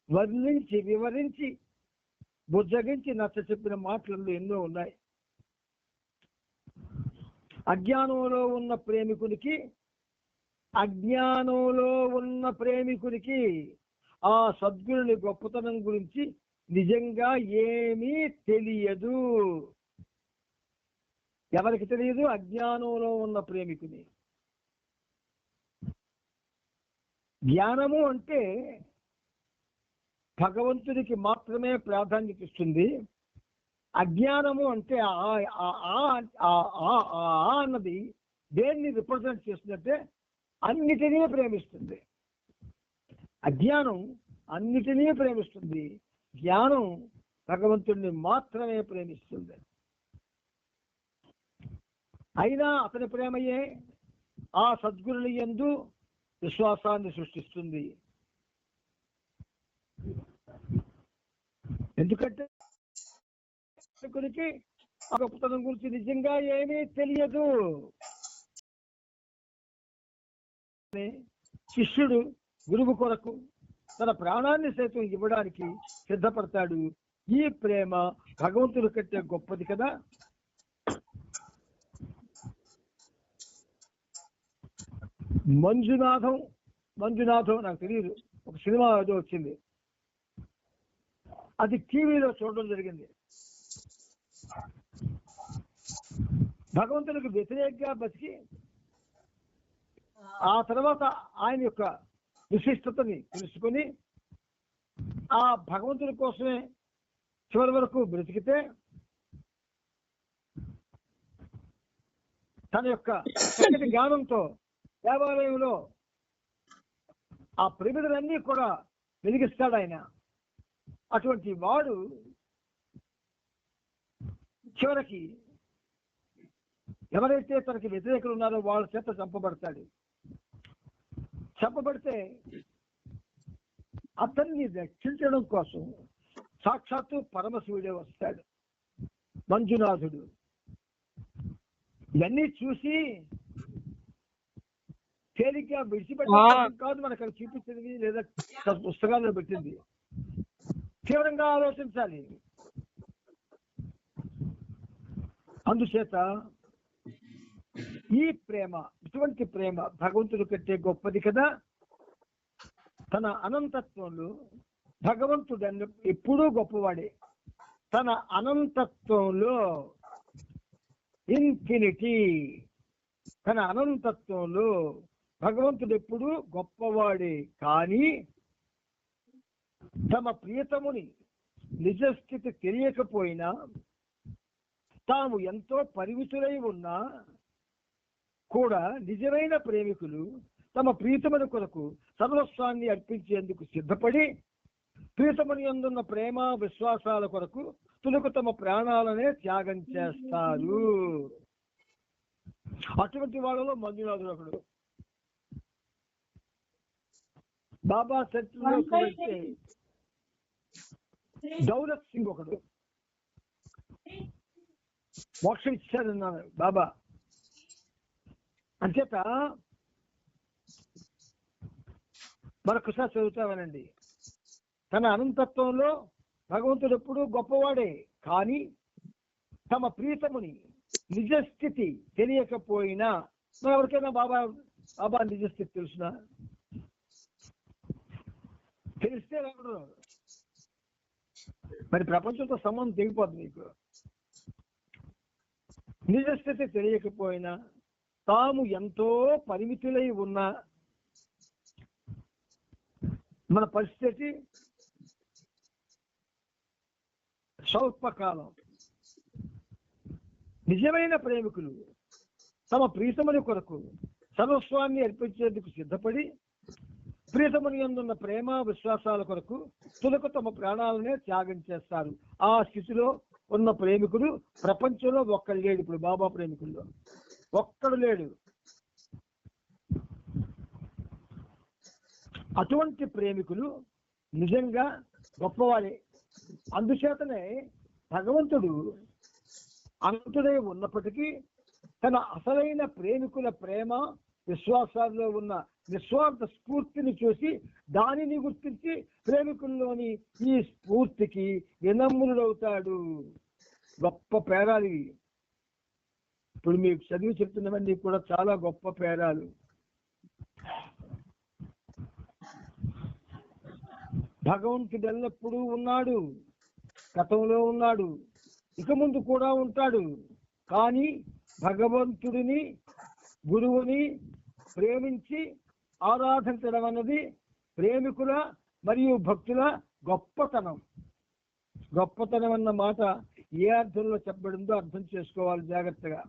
వర్ణించి వివరించి బుజ్జగించి నచ్చ చెప్పిన మాటలు ఎన్నో ఉన్నాయి. అజ్ఞానంలో ఉన్న ప్రేమికునికి ఆ సద్గురుని గొప్పతనం గురించి నిజంగా ఏమీ తెలియదు. ఎవరికి తెలియదు? అజ్ఞానంలో ఉన్న ప్రేమికుని. జ్ఞానము అంటే భగవంతుడికి మాత్రమే ప్రాధాన్యత ఇస్తుంది. అజ్ఞానము అంటే అన్నది దేన్ని రిప్రజెంట్ చేస్తుందంటే అన్నిటినీ ప్రేమిస్తుంది. అజ్ఞానం అన్నిటినీ ప్రేమిస్తుంది, జ్ఞానం భగవంతుడిని మాత్రమే ప్రేమిస్తుంది. అయినా అతని ప్రేమయే ఆ సద్గురుని యందు విశ్వాసాన్ని సృష్టిస్తుంది. ఎందుకంటే ఆ గొప్పతనం గురించి నిజంగా ఏమీ తెలియదు. శిష్యుడు గురువు కొరకు తన ప్రాణాన్ని సైతం ఇవ్వడానికి సిద్ధపడతాడు. ఈ ప్రేమ భగవంతుడి కంటే గొప్పది కదా. మంజునాథం నాకు తెలియదు, ఒక సినిమా ఏదో వచ్చింది, అది టీవీలో చూడడం జరిగింది. భగవంతునికి వ్యతిరేకంగా బతికి ఆ తర్వాత ఆయన యొక్క విశిష్టతని తెలుసుకొని ఆ భగవంతుని కోసమే చివరి వరకు బ్రతికితే తన యొక్క చక్కటి జ్ఞానంతో దేవాలయంలో ఆ ప్రమిదలన్నీ కూడా వెలిగిస్తాడు ఆయన. అటువంటి వాడు చివరికి ఎవరైతే తనకి వ్యతిరేకులు ఉన్నారో వాళ్ళ చేత చంపబడతాడు. చంపబడితే అతన్ని రక్షించడం కోసం సాక్షాత్తు పరమశివుడే వస్తాడు, మంజునాథుడు. ఇవన్నీ చూసి తేలిగ్గా విడిచిపెట్టడం కాదు మనకు అక్కడ చూపించింది లేదా పుస్తకాల్లో పెట్టింది. తీవ్రంగా ఆలోచించాలి. అందుచేత ఈ ప్రేమ, ఇటువంటి ప్రేమ భగవంతుడి కంటే గొప్పది కదా. తన అనంతత్వంలో భగవంతుడు ఎప్పుడూ గొప్పవాడే. తన అనంతత్వంలో ఇన్ఫినిటీ, తన అనంతత్వంలో భగవంతుడు ఎప్పుడూ గొప్పవాడే. కానీ తమ ప్రియతముని నిజస్థితి తెలియకపోయినా, తాము ఎంతో పరిమితులై ఉన్నా కూడా నిజమైన ప్రేమికులు తమ ప్రీతముని కొరకు సర్వస్వాన్ని అర్పించేందుకు సిద్ధపడి ప్రీతముని యందున్న ప్రేమ విశ్వాసాల కొరకు తులకు తమ ప్రాణాలనే త్యాగం చేస్తారు. అటువంటి వాళ్ళలో మంజునాథుడు ఒకడు. బాబా చరిత్రలో చూస్తే దౌలత్ సింగ్ ఒకడు. మోక్షం ఇచ్చారన్నారు బాబా. అంచేత మరొకసారి చదువుతామనండి. తన అనంతత్వంలో భగవంతుడు ఎప్పుడూ గొప్పవాడే, కానీ తమ ప్రీతముని నిజస్థితి తెలియకపోయినా, ఎవరికైనా బాబా నిజస్థితి తెలుసునా? తెలిస్తే ఎవరు మరి ప్రపంచంతో సంబంధం తెగిపోతుంది. మీకు నిజస్థితి తెలియకపోయినా, తాము ఎంతో పరిమితులై ఉన్న మన పరిస్థితి స్వల్పకాలం. నిజమైన ప్రేమికులు తమ ప్రీతముని కొరకు సర్వస్వాన్ని అర్పించేందుకు సిద్ధపడి ప్రీతముని యందున్న ప్రేమ విశ్వాసాల కొరకు తులకు తమ ప్రాణాలనే త్యాగం చేస్తారు. ఆ స్థితిలో ఉన్న ప్రేమికుడు ప్రపంచంలో ఒక్కడు లేడు. ఇప్పుడు బాబా ప్రేమికుల్లో ఒక్కడు లేడు. అటువంటి ప్రేమికులు నిజంగా గొప్పవాడే. అందుచేతనే భగవంతుడు అనంతుడై ఉన్నప్పటికీ తన అసలైన ప్రేమికుల ప్రేమ విశ్వాసాల్లో ఉన్న నిస్వార్థ స్ఫూర్తిని చూసి దానిని గుర్తించి ప్రేమికుల్లోని ఈ స్ఫూర్తికి వినమ్రుడవుతాడు. గొప్ప పేరాలు ఇవి. ఇప్పుడు మీకు చదివి చెప్తున్నవన్నీ కూడా చాలా గొప్ప పేరాలు. భగవంతుడు ఎల్లప్పుడూ ఉన్నాడు, గతంలో ఉన్నాడు, ఇక ముందు కూడా ఉంటాడు. కానీ భగవంతుడిని, గురువుని ప్రేమించి ఆరాధించడం అన్నది ప్రేమికుల మరియు భక్తుల గొప్పతనం. గొప్పతనం అన్న మాట ఏ అర్థంలో చెప్పబడిందో అర్థం చేసుకోవాలి జాగ్రత్తగా.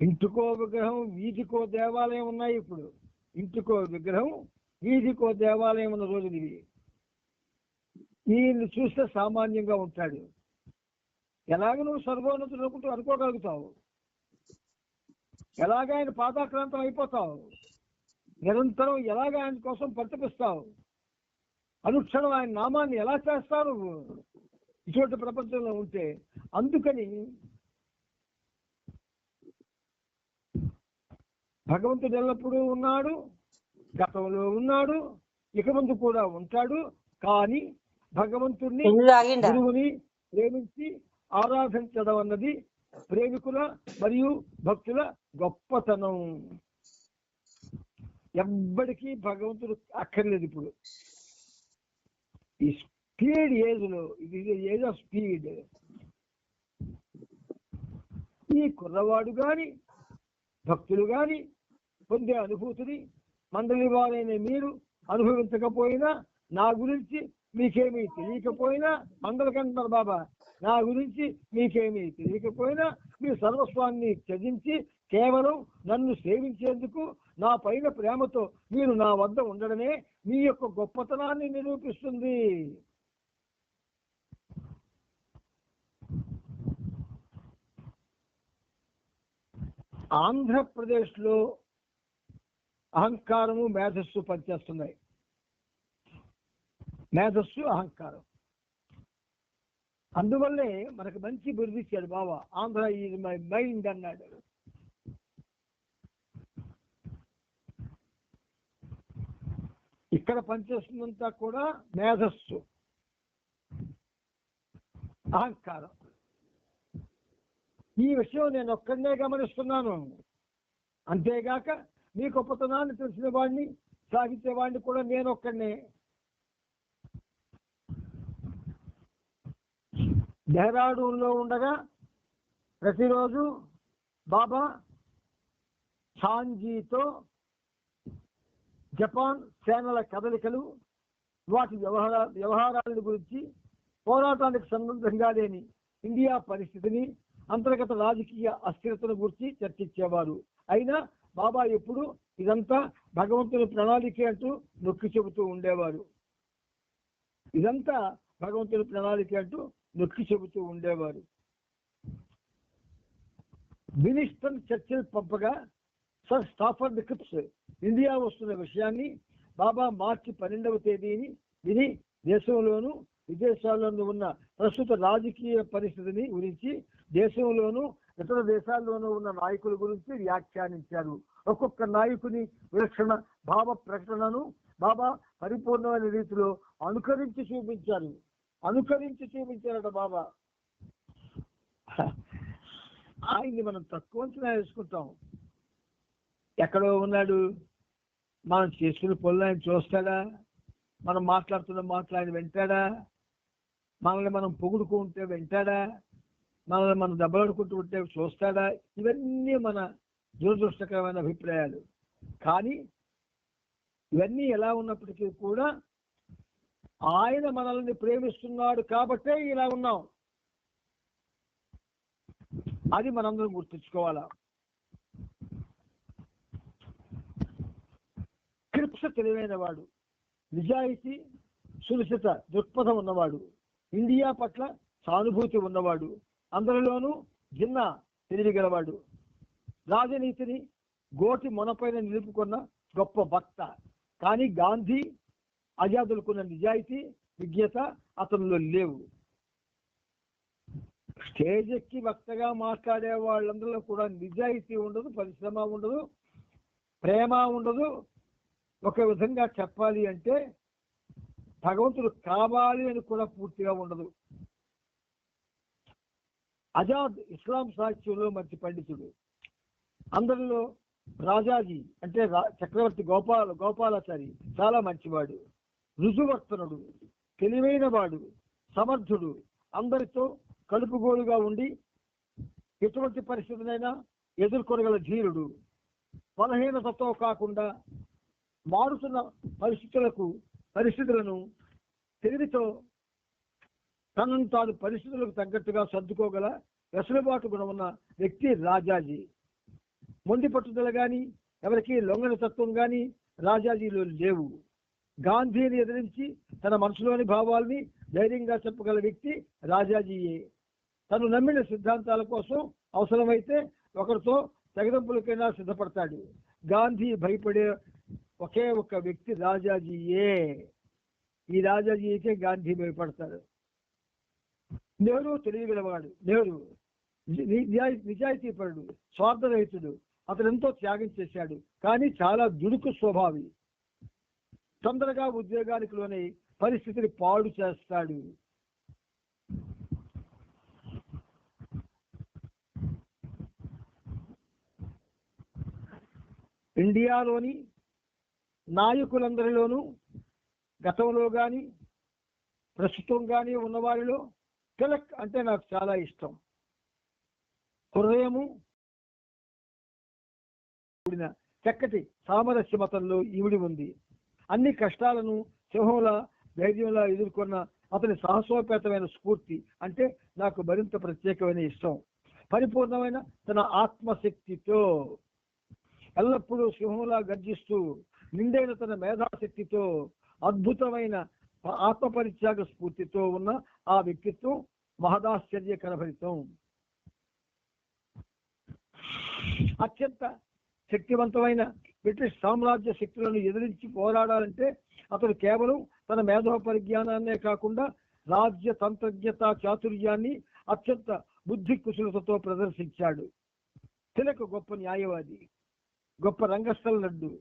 ఇంటికో విగ్రహం, వీధికో దేవాలయం ఉన్నాయి. ఇప్పుడు ఇంటికో విగ్రహం, వీధికో దేవాలయం ఉన్న రోజులు ఇవి. ఈయన్ని చూస్తే సామాన్యంగా ఉంటాడు. ఎలాగ నువ్వు సర్వోన్నతుడు అనుకోగలుగుతావు? ఎలాగ ఆయన పాదాక్రాంతం అయిపోతావు? నిరంతరం ఎలాగ ఆయన కోసం ప్రతిపిస్తావు? అనుక్షణం ఆయన నామాన్ని ఎలా చేస్తావు నువ్వు ఇటువంటి ప్రపంచంలో ఉంటే? అందుకని భగవంతుడు ఎల్లప్పుడూ ఉన్నాడు, గతంలో ఉన్నాడు, ఇక ముందు కూడా ఉంటాడు. కానీ భగవంతుణ్ణి గురువుని ప్రేమించి ఆరాధించడం అన్నది ప్రేమికుల మరియు భక్తుల గొప్పతనం. ఎవ్వడికి భగవంతుడు అక్కర్లేదు. ఇప్పుడు ఈ స్పీడ్ ఏజ్ లో, ఇది ఏజ్ ఆఫ్ స్పీడ్. ఈ కుర్రవాడు గాని భక్తులు గాని పొందే అనుభూతిని మండలి వారైన మీరు అనుభవించకపోయినా, నా గురించి మీకేమీ తెలియకపోయినా, మండలకంటారు బాబా, నా గురించి మీకేమీ తెలియకపోయినా మీ సర్వస్వాన్ని త్యజించి కేవలం నన్ను సేవించేందుకు నా పైన ప్రేమతో మీరు నా వద్ద ఉండడమే మీ యొక్క గొప్పతనాన్ని నిరూపిస్తుంది. ఆంధ్రప్రదేశ్లో అహంకారము మేధస్సు పనిచేస్తున్నాయి. మేధస్సు అహంకారం, అందువల్లే మనకు మంచి బిరుదు ఇచ్చాడు బాబా. ఆంధ్ర ఈజ్ మై మైండ్ అన్నాడు. ఇక్కడ పనిచేస్తుందంతా కూడా మేధస్సు, అహంకారం. ఈ విషయం నేను ఒక్కడనే గమనిస్తున్నాను. అంతేగాక మీ గొప్పతనాన్ని తెలిసిన వాడిని, సాగించేవాడిని కూడా నేను ఒక్కడనే. డెహ్రాడూన్లో ఉండగా ప్రతిరోజు బాబా సాంజీతో జపాన్ సేనల కదలికలు, వాటి వ్యవహారాల గురించి, పోరాటానికి సంబంధంగా లేని ఇండియా పరిస్థితిని, అంతర్గత రాజకీయ అస్థిరతను గురించి చర్చించేవారు. అయినా బాబా ఎప్పుడు ఇదంతా భగవంతుని ప్రణాళిక అంటూ నొక్కి చెబుతూ ఉండేవారు. ఇదంతా భగవంతుని ప్రణాళిక అంటూ నొక్కి చెబుతూ ఉండేవారు. వినిస్టన్ చర్చిల్ పంపగా సర్ స్టాఫర్డ్ క్రిప్స్ ఇండియా వస్తున్న విషయాన్ని బాబా మార్చి 12వ తేదీని విని దేశంలోనూ విదేశాల్లోనూ ఉన్న ప్రస్తుత రాజకీయ పరిస్థితిని గురించి, దేశంలోనూ ఇతర దేశాల్లోనూ ఉన్న నాయకుల గురించి వ్యాఖ్యానించారు. ఒక్కొక్క నాయకుని విలక్షణ భావ ప్రకటనను బాబా పరిపూర్ణమైన రీతిలో అనుకరించి చూపించారట బాబా. ఆయన్ని మనం తక్కువ అంచనా వేసుకుంటాం. ఎక్కడో ఉన్నాడు, మనం చేసుకునే పనులు ఆయన చూస్తాడా? మనం మాట్లాడుతున్న మాటలు ఆయన వింటాడా? మనల్ని మనం పొగుడుకుంటే వింటాడా? మనల్ని మనం దెబ్బలాడుకుంటూ ఉంటే చూస్తాడా? ఇవన్నీ మన దురదృష్టకరమైన అభిప్రాయాలు. కానీ ఇవన్నీ ఎలా ఉన్నప్పటికీ కూడా ఆయన మనల్ని ప్రేమిస్తున్నాడు కాబట్టే ఇలా ఉన్నాం. అది మనందరం గుర్తుంచుకోవాలా. క్రిప్స్ తెలివైన వాడు, నిజాయితీ సునిశ్చిత దృక్పథం ఉన్నవాడు, ఇండియా పట్ల సానుభూతి ఉన్నవాడు, అందరిలోనూ జిన్నా తెలియగలవాడు, రాజనీతిని గోటి మొనపైన నిలుపుకున్న గొప్ప వక్త. కానీ గాంధీ ఆజాదులకున్న నిజాయితీ విజ్ఞత అతనిలో లేవు. స్టేజ్ ఎక్కి వక్తగా మాట్లాడే వాళ్ళందరిలో కూడా నిజాయితీ ఉండదు, పరిశ్రమ ఉండదు, ప్రేమ ఉండదు. ఒక విధంగా చెప్పాలి అంటే భగవంతుడు కావాలి అని కూడా పూర్తిగా ఉండదు. ఆజాద్ ఇస్లాం సాహిత్యంలో మంచి పండితుడు. అందరిలో రాజాజీ అంటే చక్రవర్తి గోపాలాచారి చాలా మంచివాడు, రుజువర్తనుడు, తెలివైన వాడు, సమర్థుడు, అందరితో కలుపుగోలుగా ఉండి ఎటువంటి పరిస్థితులైనా ఎదుర్కొనగల ధీరుడు, బలహీనతతో కాకుండా మారుతున్న పరిస్థితులను తెలివితో తనను తాను పరిస్థితులకు తగ్గట్టుగా సర్దుకోగల వెసులుబాటు గుణం ఉన్న వ్యక్తి రాజాజీ. మొండి పట్టుదల కానీ, ఎవరికి లొంగని తత్వం కానీ రాజాజీలో లేవు. గాంధీని ఎదిరించి తన మనసులోని భావాల్ని ధైర్యంగా చెప్పగల వ్యక్తి రాజాజీయే. తను నమ్మిన సిద్ధాంతాల కోసం అవసరమైతే ఒకరితో తెగదెంపులకైనా సిద్ధపడతాడు. గాంధీ భయపడే ఒకే ఒక్క వ్యక్తి రాజాజీయే. ఈ రాజాజీకే గాంధీ భయపడతాడు. నెహ్రూ తెలియగలవాడు, నెహ్రూ నిజాయితీపరుడు, స్వార్థరహితుడు. అతను ఎంతో త్యాగం చేశాడు, కానీ చాలా దుడుకు స్వభావి. తొందరగా ఉద్యోగానికి లోని పరిస్థితిని పాడు చేస్తాడు. ఇండియాలోని నాయకులందరిలోనూ గతంలో కానీ ప్రస్తుతం కానీ ఉన్నవారిలో తిలక్ అంటే నాకు చాలా ఇష్టం. హృదయము కూడిన చక్కటి సామరస్యమతంలో ఈవిడి ఉంది. అన్ని కష్టాలను సింహంల ధైర్యంలా ఎదుర్కొన్న అతని సాహసోపేతమైన స్ఫూర్తి అంటే నాకు మరింత ప్రత్యేకమైన ఇష్టం. పరిపూర్ణమైన తన ఆత్మశక్తితో ఎల్లప్పుడూ సింహంలా గర్జిస్తూ నిండైన తన మేధాశక్తితో అద్భుతమైన ఆత్మపరిత్యాగ స్ఫూర్తితో ఉన్న ఆ వ్యక్తిత్వం మహదాశ్చర్యకరభరితం. అత్యంత శక్తివంతమైన బ్రిటిష్ సామ్రాజ్య శక్తులను ఎదిరించి పోరాడాలంటే అతడు కేవలం తన మేధో పరిజ్ఞానాన్నే కాకుండా రాజ్య తంత్రజ్ఞత చాతుర్యాన్ని అత్యంత బుద్ధి కుశలతతో ప్రదర్శించాడు. తిలక్ గొప్ప న్యాయవాది, గొప్ప రంగస్థల నటుడు,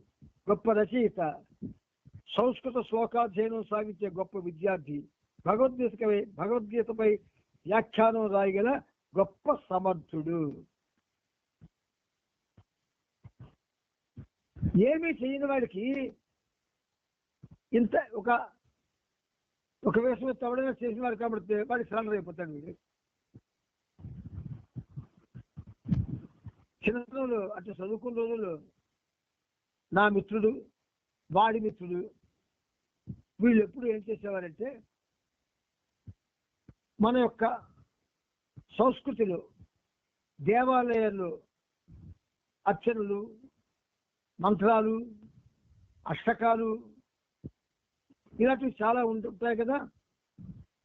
గొప్ప రచయిత, సంస్కృత శ్లోకాధ్యయనం సాగించే గొప్ప విద్యార్థి, భగవద్గీతపై వ్యాఖ్యానం రాయగల గొప్ప సమర్థుడు. ఏమీ చేయని వాడికి ఇంత ఒక వేషం ఎవడైనా చేసిన వాడు కాబట్టి వాడికి సరెండర్ అయిపోతాడు. వీడు చిన్నతనంలో అంటే చదువుకున్న రోజుల్లో నా మిత్రుడు, వాడి మిత్రుడు వీళ్ళు ఎప్పుడు ఏం చేసేవారంటే మన యొక్క సంస్కృతిలో దేవాలయాల్లో అర్చనలు, మంత్రాలు, అష్టకాలు ఇలాంటివి చాలా ఉంటాయి కదా.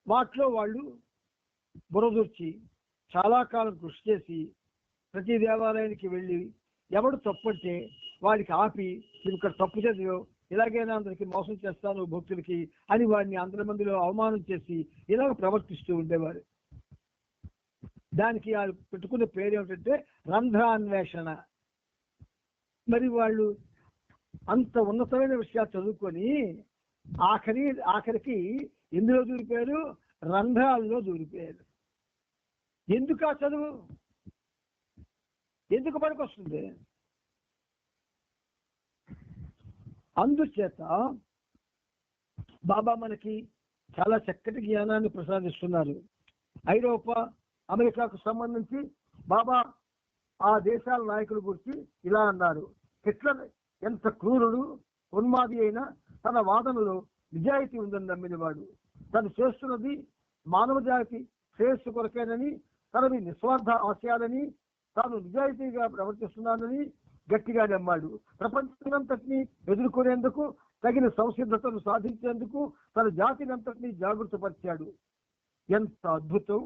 వాటిలో వాళ్ళు బురదూర్చి చాలా కాలం కృషి చేసి ప్రతి దేవాలయానికి వెళ్ళి ఎవడు తప్పంటే వాడికి ఆపి నువ్వు ఇక్కడ తప్పు చదివావు, ఇలాగైనా అందరికి మోసం చేస్తాను భక్తులకి అని వాడిని అందరి మందిలో అవమానం చేసి ఇలాగ ప్రవర్తిస్తూ ఉండేవారు. దానికి వాళ్ళు పెట్టుకునే పేరు ఏమిటంటే రంధ్రాన్వేషణ. మరి వాళ్ళు అంత ఉన్నతమైన విషయాలు చదువుకొని ఆఖరికి ఎందులో దూరిపోయారు? రంధ్రాల్లో దూరిపోయారు. ఎందుకు ఆ చదువు? ఎందుకు పనికొస్తుంది? అందుచేత బాబా మనకి చాలా చక్కటి జ్ఞానాన్ని ప్రసాదిస్తున్నారు. ఐరోపా, అమెరికాకు సంబంధించి బాబా ఆ దేశాల నాయకుల గురించి ఇలా అన్నారు. హిట్లర్ ఎంత క్రూరుడు, ఉన్మాది అయినా తన వాదనలో నిజాయితీ ఉందని నమ్మినవాడు. తను చేస్తున్నది మానవ జాతి శ్రేయస్సు కొరకేనని, తనవి నిస్వార్థ ఆశయాలని, తాను నిజాయితీగా ప్రవర్తిస్తున్నానని గట్టిగా నమ్మాడు. ప్రపంచమంతటినీ ఎదుర్కొనేందుకు తగిన సంసిద్ధతను సాధించేందుకు తన జాతినంతటినీ జాగృతపరిచాడు. ఎంత అద్భుతం!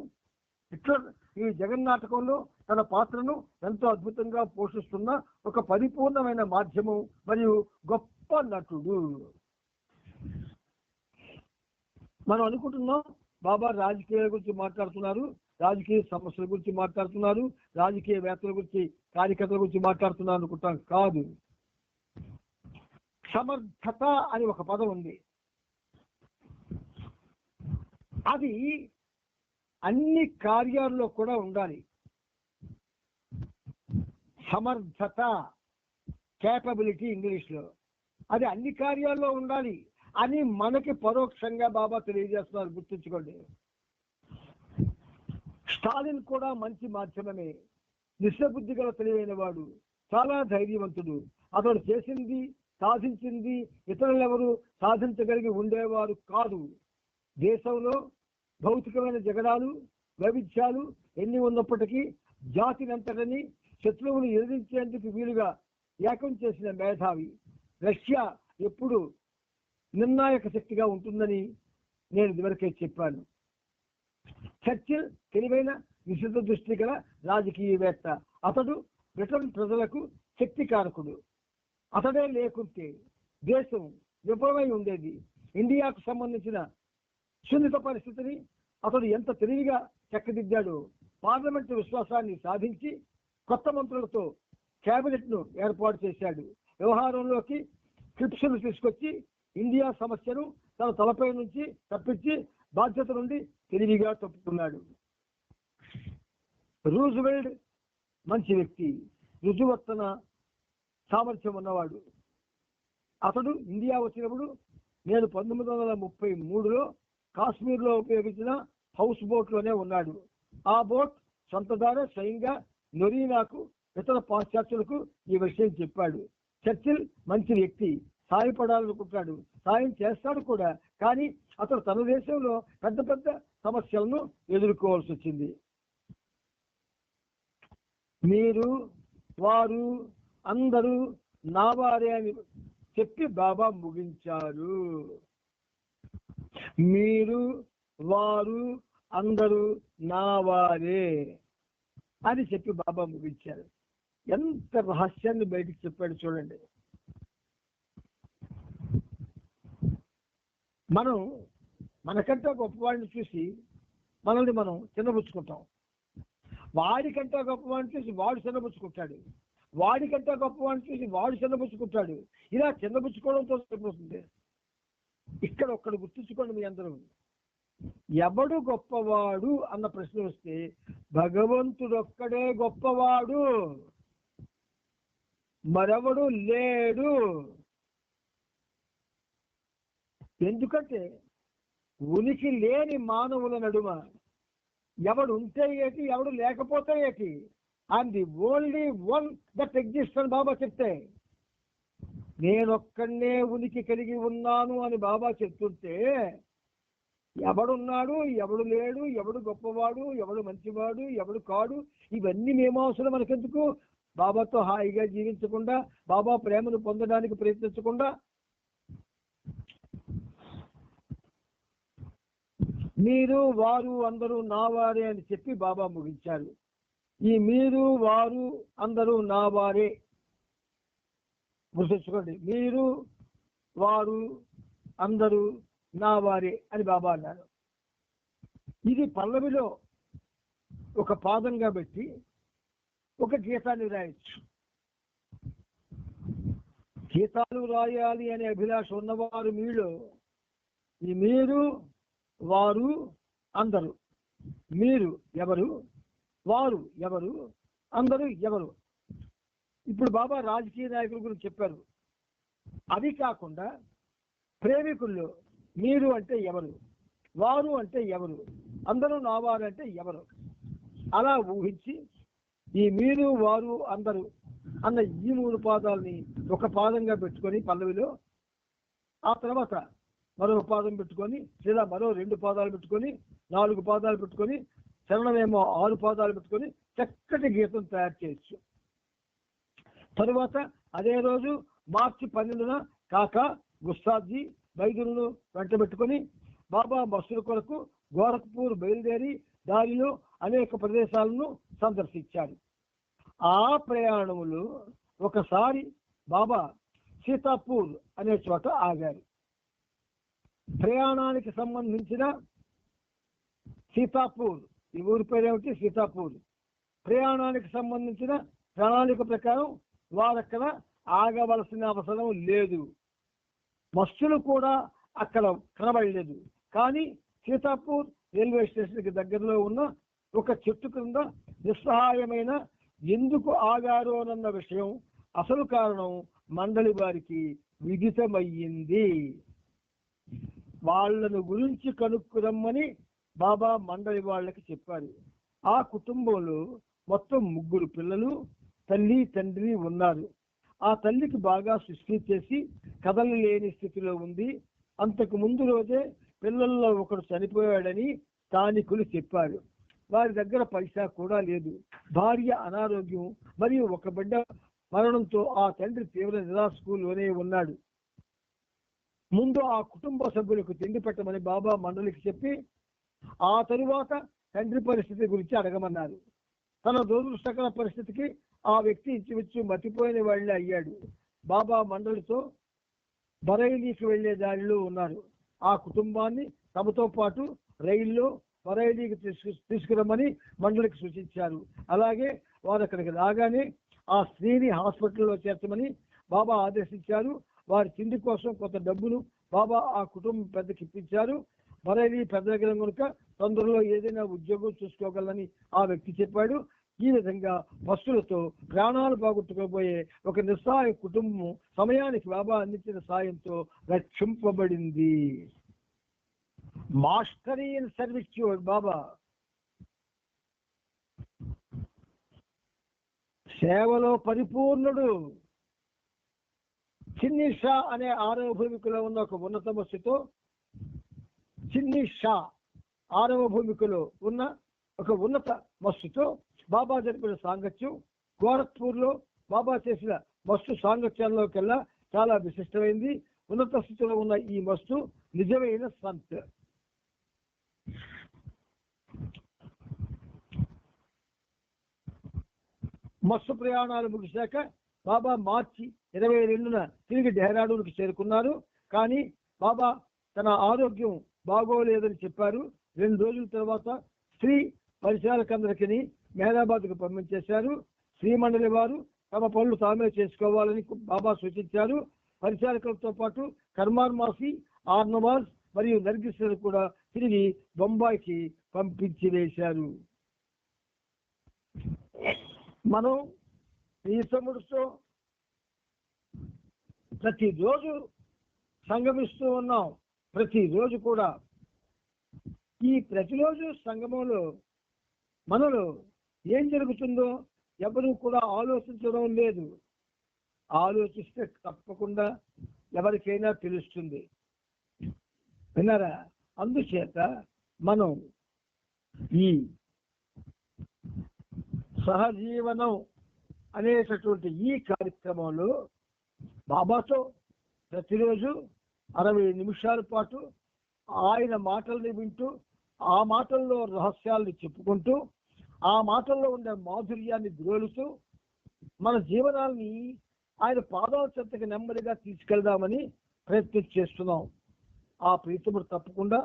హిట్లర్ ఈ జగన్నాటకంలో తన పాత్రను ఎంతో అద్భుతంగా పోషిస్తున్న ఒక పరిపూర్ణమైన మాధ్యమం మరియు గొప్ప నటుడు. మనం అనుకుంటున్నాం బాబా రాజకీయాల గురించి మాట్లాడుతున్నారు, రాజకీయ సమస్యల గురించి మాట్లాడుతున్నారు, రాజకీయవేత్తల గురించి, కార్యకర్తల గురించి మాట్లాడుతున్నారు అనుకుంటాం. కాదు. సమర్థత అని ఒక పదం ఉంది. అది అన్ని కార్యాల్లో కూడా ఉండాలి. సమర్థత, కేపబిలిటీ ఇంగ్లీష్లో, అది అన్ని కార్యాల్లో ఉండాలి అని మనకి పరోక్షంగా బాబా తెలియజేస్తున్నారు. గుర్తుంచుకోండి. స్టాలిన్ కూడా మంచి మాధ్యమమే. నిశ్చబుద్ధి గల తెలివైన వాడు, చాలా ధైర్యవంతుడు. అతడు చేసింది, సాధించింది ఇతరులెవరు సాధించగలిగి ఉండేవారు కాదు. దేశంలో భౌతికమైన జగడాలు, వైవిధ్యాలు ఎన్ని ఉన్నప్పటికీ జాతినంతటిని శత్రువులు ఎదిరించేందుకు వీలుగా ఏకం చేసిన మేధావి. రష్యా ఎప్పుడు నిర్ణాయక శక్తిగా ఉంటుందని నేను ఇదివరకే చెప్పాను. చర్చిల్ తెలివైన విశుద్ధ దృష్టి గల రాజకీయవేత్త. అతడు బ్రిటన్ ప్రజలకు శక్తి కారకుడు. అతడే లేకుంటే దేశం విఫలమై ఉండేది. ఇండియాకు సంబంధించిన సున్నిత పరిస్థితిని అతడు ఎంత తెలివిగా చక్కదిద్దాడో. పార్లమెంటు విశ్వాసాన్ని సాధించి కొత్త మంత్రులతో కేబినెట్ ను ఏర్పాటు చేశాడు. వ్యవహారంలోకి క్లిప్స్ను తీసుకొచ్చి ఇండియా సమస్యను తన తలపై నుంచి తప్పించి బాధ్యత నుండి తెలివిగా తప్పుకున్నాడు. రూజ్వెల్ట్ మంచి వ్యక్తి, రుజువర్తన సామర్థ్యం ఉన్నవాడు. అతడు ఇండియా వచ్చినప్పుడు నేను 1933లో కాశ్మీర్లో ఉపయోగించిన హౌస్ బోట్లోనే ఉన్నాడు. ఆ బోట్ సొంతదారే స్వయంగా నొరీనాకు ఇతర పాశ్చాత్యులకు ఈ విషయం చెప్పాడు. చర్చిల్ మంచి వ్యక్తి, సాయపడాలనుకుంటాడు, సాయం చేస్తాడు కూడా. కానీ అతను తన దేశంలో పెద్ద పెద్ద సమస్యలను ఎదుర్కోవాల్సి వచ్చింది. మీరు వారు అందరూ నా వారే అని చెప్పి బాబా ముగించారు. మీరు వారు అందరూ నా వారే అని చెప్పి బాబా ముగించారు. ఎంత రహస్యాన్ని బయటికి చెప్పాడు చూడండి. మనం మనకంటే గొప్పవాడిని చూసి మనల్ని మనం చిన్నబుచ్చుకుంటాం. వాడికంటే గొప్పవాడిని చూసి వాడు చిన్నబుచ్చుకుంటాడు. వాడికంటే గొప్పవాడిని చూసి వాడు చిన్నబుచ్చుకుంటాడు. ఇలా చిన్నబుచ్చుకోవడంతో సరిపోతుంది. ఇక్కడ ఒక్కడు గుర్తుంచుకోండి మీ అందరూ. ఎవడు గొప్పవాడు అన్న ప్రశ్న వస్తే భగవంతుడొక్కడే గొప్పవాడు, మరెవడు లేడు. ఎందుకంటే ఉనికి లేని మానవుల నడుమ ఎవడు ఉంటే ఏటి, ఎవడు లేకపోతే ఏటి, I'm the only one that exist అని బాబా చెప్తే, నేనొక్కడే ఉనికి కలిగి ఉన్నాను అని బాబా చెప్తుంటే ఎవడున్నాడు, ఎవడు లేడు, ఎవడు గొప్పవాడు, ఎవడు మంచివాడు, ఎవడు కాడు, ఇవన్నీ మేము అవసరం మనకెందుకు? బాబాతో హాయిగా జీవించకుండా, బాబా ప్రేమను పొందడానికి ప్రయత్నించకుండా మీరు వారు అందరూ నా వారే అని చెప్పి బాబా ముగించారు. ఈ మీరు వారు అందరూ నా వారే గుర్తుంచుకోండి. మీరు వారు అందరూ నా వారే అని బాబా అన్నారు. ఇది పల్లవిలో ఒక పాదంగా పెట్టి ఒక గీతాన్ని రాయొచ్చు. గీతాలు రాయాలి అనే అభిలాష ఉన్నవారు మీలో ఈ మీరు వారు అందరూ, మీరు ఎవరు, వారు ఎవరు, అందరూ ఎవరు. ఇప్పుడు బాబా రాజకీయ నాయకుల గురించి చెప్పారు. అది కాకుండా ప్రేమికుల్లో మీరు అంటే ఎవరు, వారు అంటే ఎవరు, అందరూ నా వారు అంటే ఎవరు, అలా ఊహించి ఈ మీరు వారు అందరూ అన్న ఈ 3 పాదాలని ఒక పాదంగా పెట్టుకొని పల్లవిలో, ఆ తర్వాత మరో పాదం పెట్టుకొని, లేదా మరో 2 పాదాలు పెట్టుకొని, 4 పాదాలు పెట్టుకొని, చరణమేమో 6 పాదాలు పెట్టుకొని చక్కటి గీతం తయారు చేయొచ్చు. తరువాత అదే రోజు మార్చి 12న కాకా గుస్తాద్జీ బైదులను వెంట పెట్టుకొని బాబా బస్సుల కొరకు గోరఖ్పూర్ బయలుదేరి దారిలో అనేక ప్రదేశాలను సందర్శించారు. ఆ ప్రయాణములు ఒకసారి బాబా సీతాపూర్ అనే చోట ఆగారు. ప్రయాణానికి సంబంధించిన సీతాపూర్, ఈ ఊరి పేరేమిటి? సీతాపూర్. ప్రయాణానికి సంబంధించిన ప్రణాళిక ప్రకారం వారక్కడ ఆగవలసిన అవసరం లేదు. బస్సులు కూడా అక్కడ కనబడలేదు. కానీ సీతాపూర్ రైల్వే స్టేషన్కి దగ్గరలో ఉన్న ఒక చెట్టు క్రింద నిస్సహాయమైన ఎందుకు ఆగారోనన్న విషయం, అసలు కారణం మండలి వారికి విదితమయ్యింది. వాళ్ళను గురించి కనుక్కురమ్మని బాబా మండలి వాళ్ళకి చెప్పారు. ఆ కుటుంబంలో మొత్తం 3 పిల్లలు, తల్లి తండ్రి ఉన్నారు. ఆ తల్లికి బాగా సృష్టి చేసి కదలలేని స్థితిలో ఉంది. అంతకు ముందు రోజే పిల్లల్లో ఒకడు చనిపోయాడని స్థానికులు చెప్పారు. వారి దగ్గర పైసా కూడా లేదు. భార్య అనారోగ్యం మరియు ఒక బిడ్డ మరణంతో ఆ తండ్రి తీవ్ర నిరాశలోనే ఉన్నాడు. ముందు ఆ కుటుంబ సభ్యులకు తిండి పెట్టమని బాబా మండలికి చెప్పి ఆ తరువాత తండ్రి పరిస్థితి గురించి అడగమన్నారు. తన దురదృష్టకర పరిస్థితికి ఆ వ్యక్తి ఇంచుమించు మతిపోయిన వాళ్ళే అయ్యాడు. బాబా మండలితో బరైలీకి వెళ్లే దారిలో ఉన్నారు. ఆ కుటుంబాన్ని తమతో పాటు రైల్లో బరైలీకి తీసుకురమ్మని మండలికి సూచించారు. అలాగే వారు అక్కడికి రాగానే ఆ స్త్రీని హాస్పిటల్లో చేర్చమని బాబా ఆదేశించారు. వారి తిండి కోసం కొంత డబ్బును బాబా ఆ కుటుంబం పెద్దకి ఇప్పించారు. బరేలీ పెద్ద దగ్గర కనుక తొందరలో ఏదైనా ఉద్యోగం చూసుకోగలని ఆ వ్యక్తి చెప్పాడు. ఈ విధంగా బస్సులతో ప్రాణాలు బాగొట్టుకోబోయే ఒక నిస్సహాయ కుటుంబం సమయానికి బాబా అందించిన సాయంతో రక్షింపబడింది. Mastery in servitude. బాబా సేవలో పరిపూర్ణుడు. చిన్ని షా అనే 6వ భూమికలో ఉన్న ఒక ఉన్నత బస్సుతో, చిన్ని షా 6వ భూమికలో ఉన్న ఒక ఉన్నత బస్సుతో బాబా జరిపిన సాంగత్యం గోరఖ్పూర్ లో బాబా చేసిన మస్తు సాంగత్యాల్లోకెల్లా చాలా విశిష్టమైంది. ఉన్నత స్థితిలో ఉన్న ఈ మస్తు నిజమైన సంత్. మస్తు ప్రయాణాలు ముగిశాక బాబా మార్చి 22న తిరిగి డెహ్రాడూన్కి చేరుకున్నారు. కానీ బాబా తన ఆరోగ్యం బాగోలేదని చెప్పారు. 2 రోజుల తర్వాత స్త్రీ పరిచారకందరికీ మెహరాబాద్కు పంపించేశారు. శ్రీమండలి వారు తమ పనులు తామే చేసుకోవాలని బాబా సూచించారు. పరిచారకులతో పాటు కర్మాన్ మాఫీ, ఆర్నవాజ్ మరియు నర్గిస్లను కూడా తిరిగి బొంబాయికి పంపించి వేశారు. మనం ఈ తమ్ముడితో ప్రతిరోజు సంగమిస్తూ ఉన్నాం. ప్రతిరోజు కూడా ఈ ప్రతిరోజు సంగమంలో మనలో ఏం జరుగుతుందో ఎవరు కూడా ఆలోచించడం లేదు. ఆలోచిస్తే తప్పకుండా ఎవరికైనా తెలుస్తుంది. విన్నారా? అందుచేత మనం ఈ సహజీవనం అనేటటువంటి ఈ కార్యక్రమంలో బాబాతో ప్రతిరోజు 60 నిమిషాల పాటు ఆయన మాటల్ని వింటూ, ఆ మాటల్లో రహస్యాల్ని చెప్పుకుంటూ, ఆ మాటల్లో ఉండే మాధుర్యాన్ని గ్రోలుతూ మన జీవనాన్ని ఆయన పాదాల చెంతకి నెమ్మదిగా తీసుకెళ్దామని ప్రయత్నం చేస్తున్నాం. ఆ ప్రీతముడు తప్పకుండా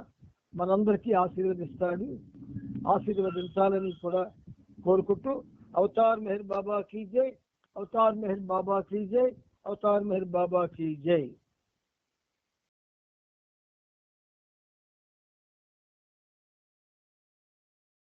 మనందరికీ ఆశీర్వదిస్తాడు. ఆశీర్వదించాలని కూడా కోరుకుంటూ అవతార్ మెహర్ బాబా కీ జై, అవతార్ మెహర్ బాబా కీ జై, అవతార్ మెహర్ బాబా కీ జై.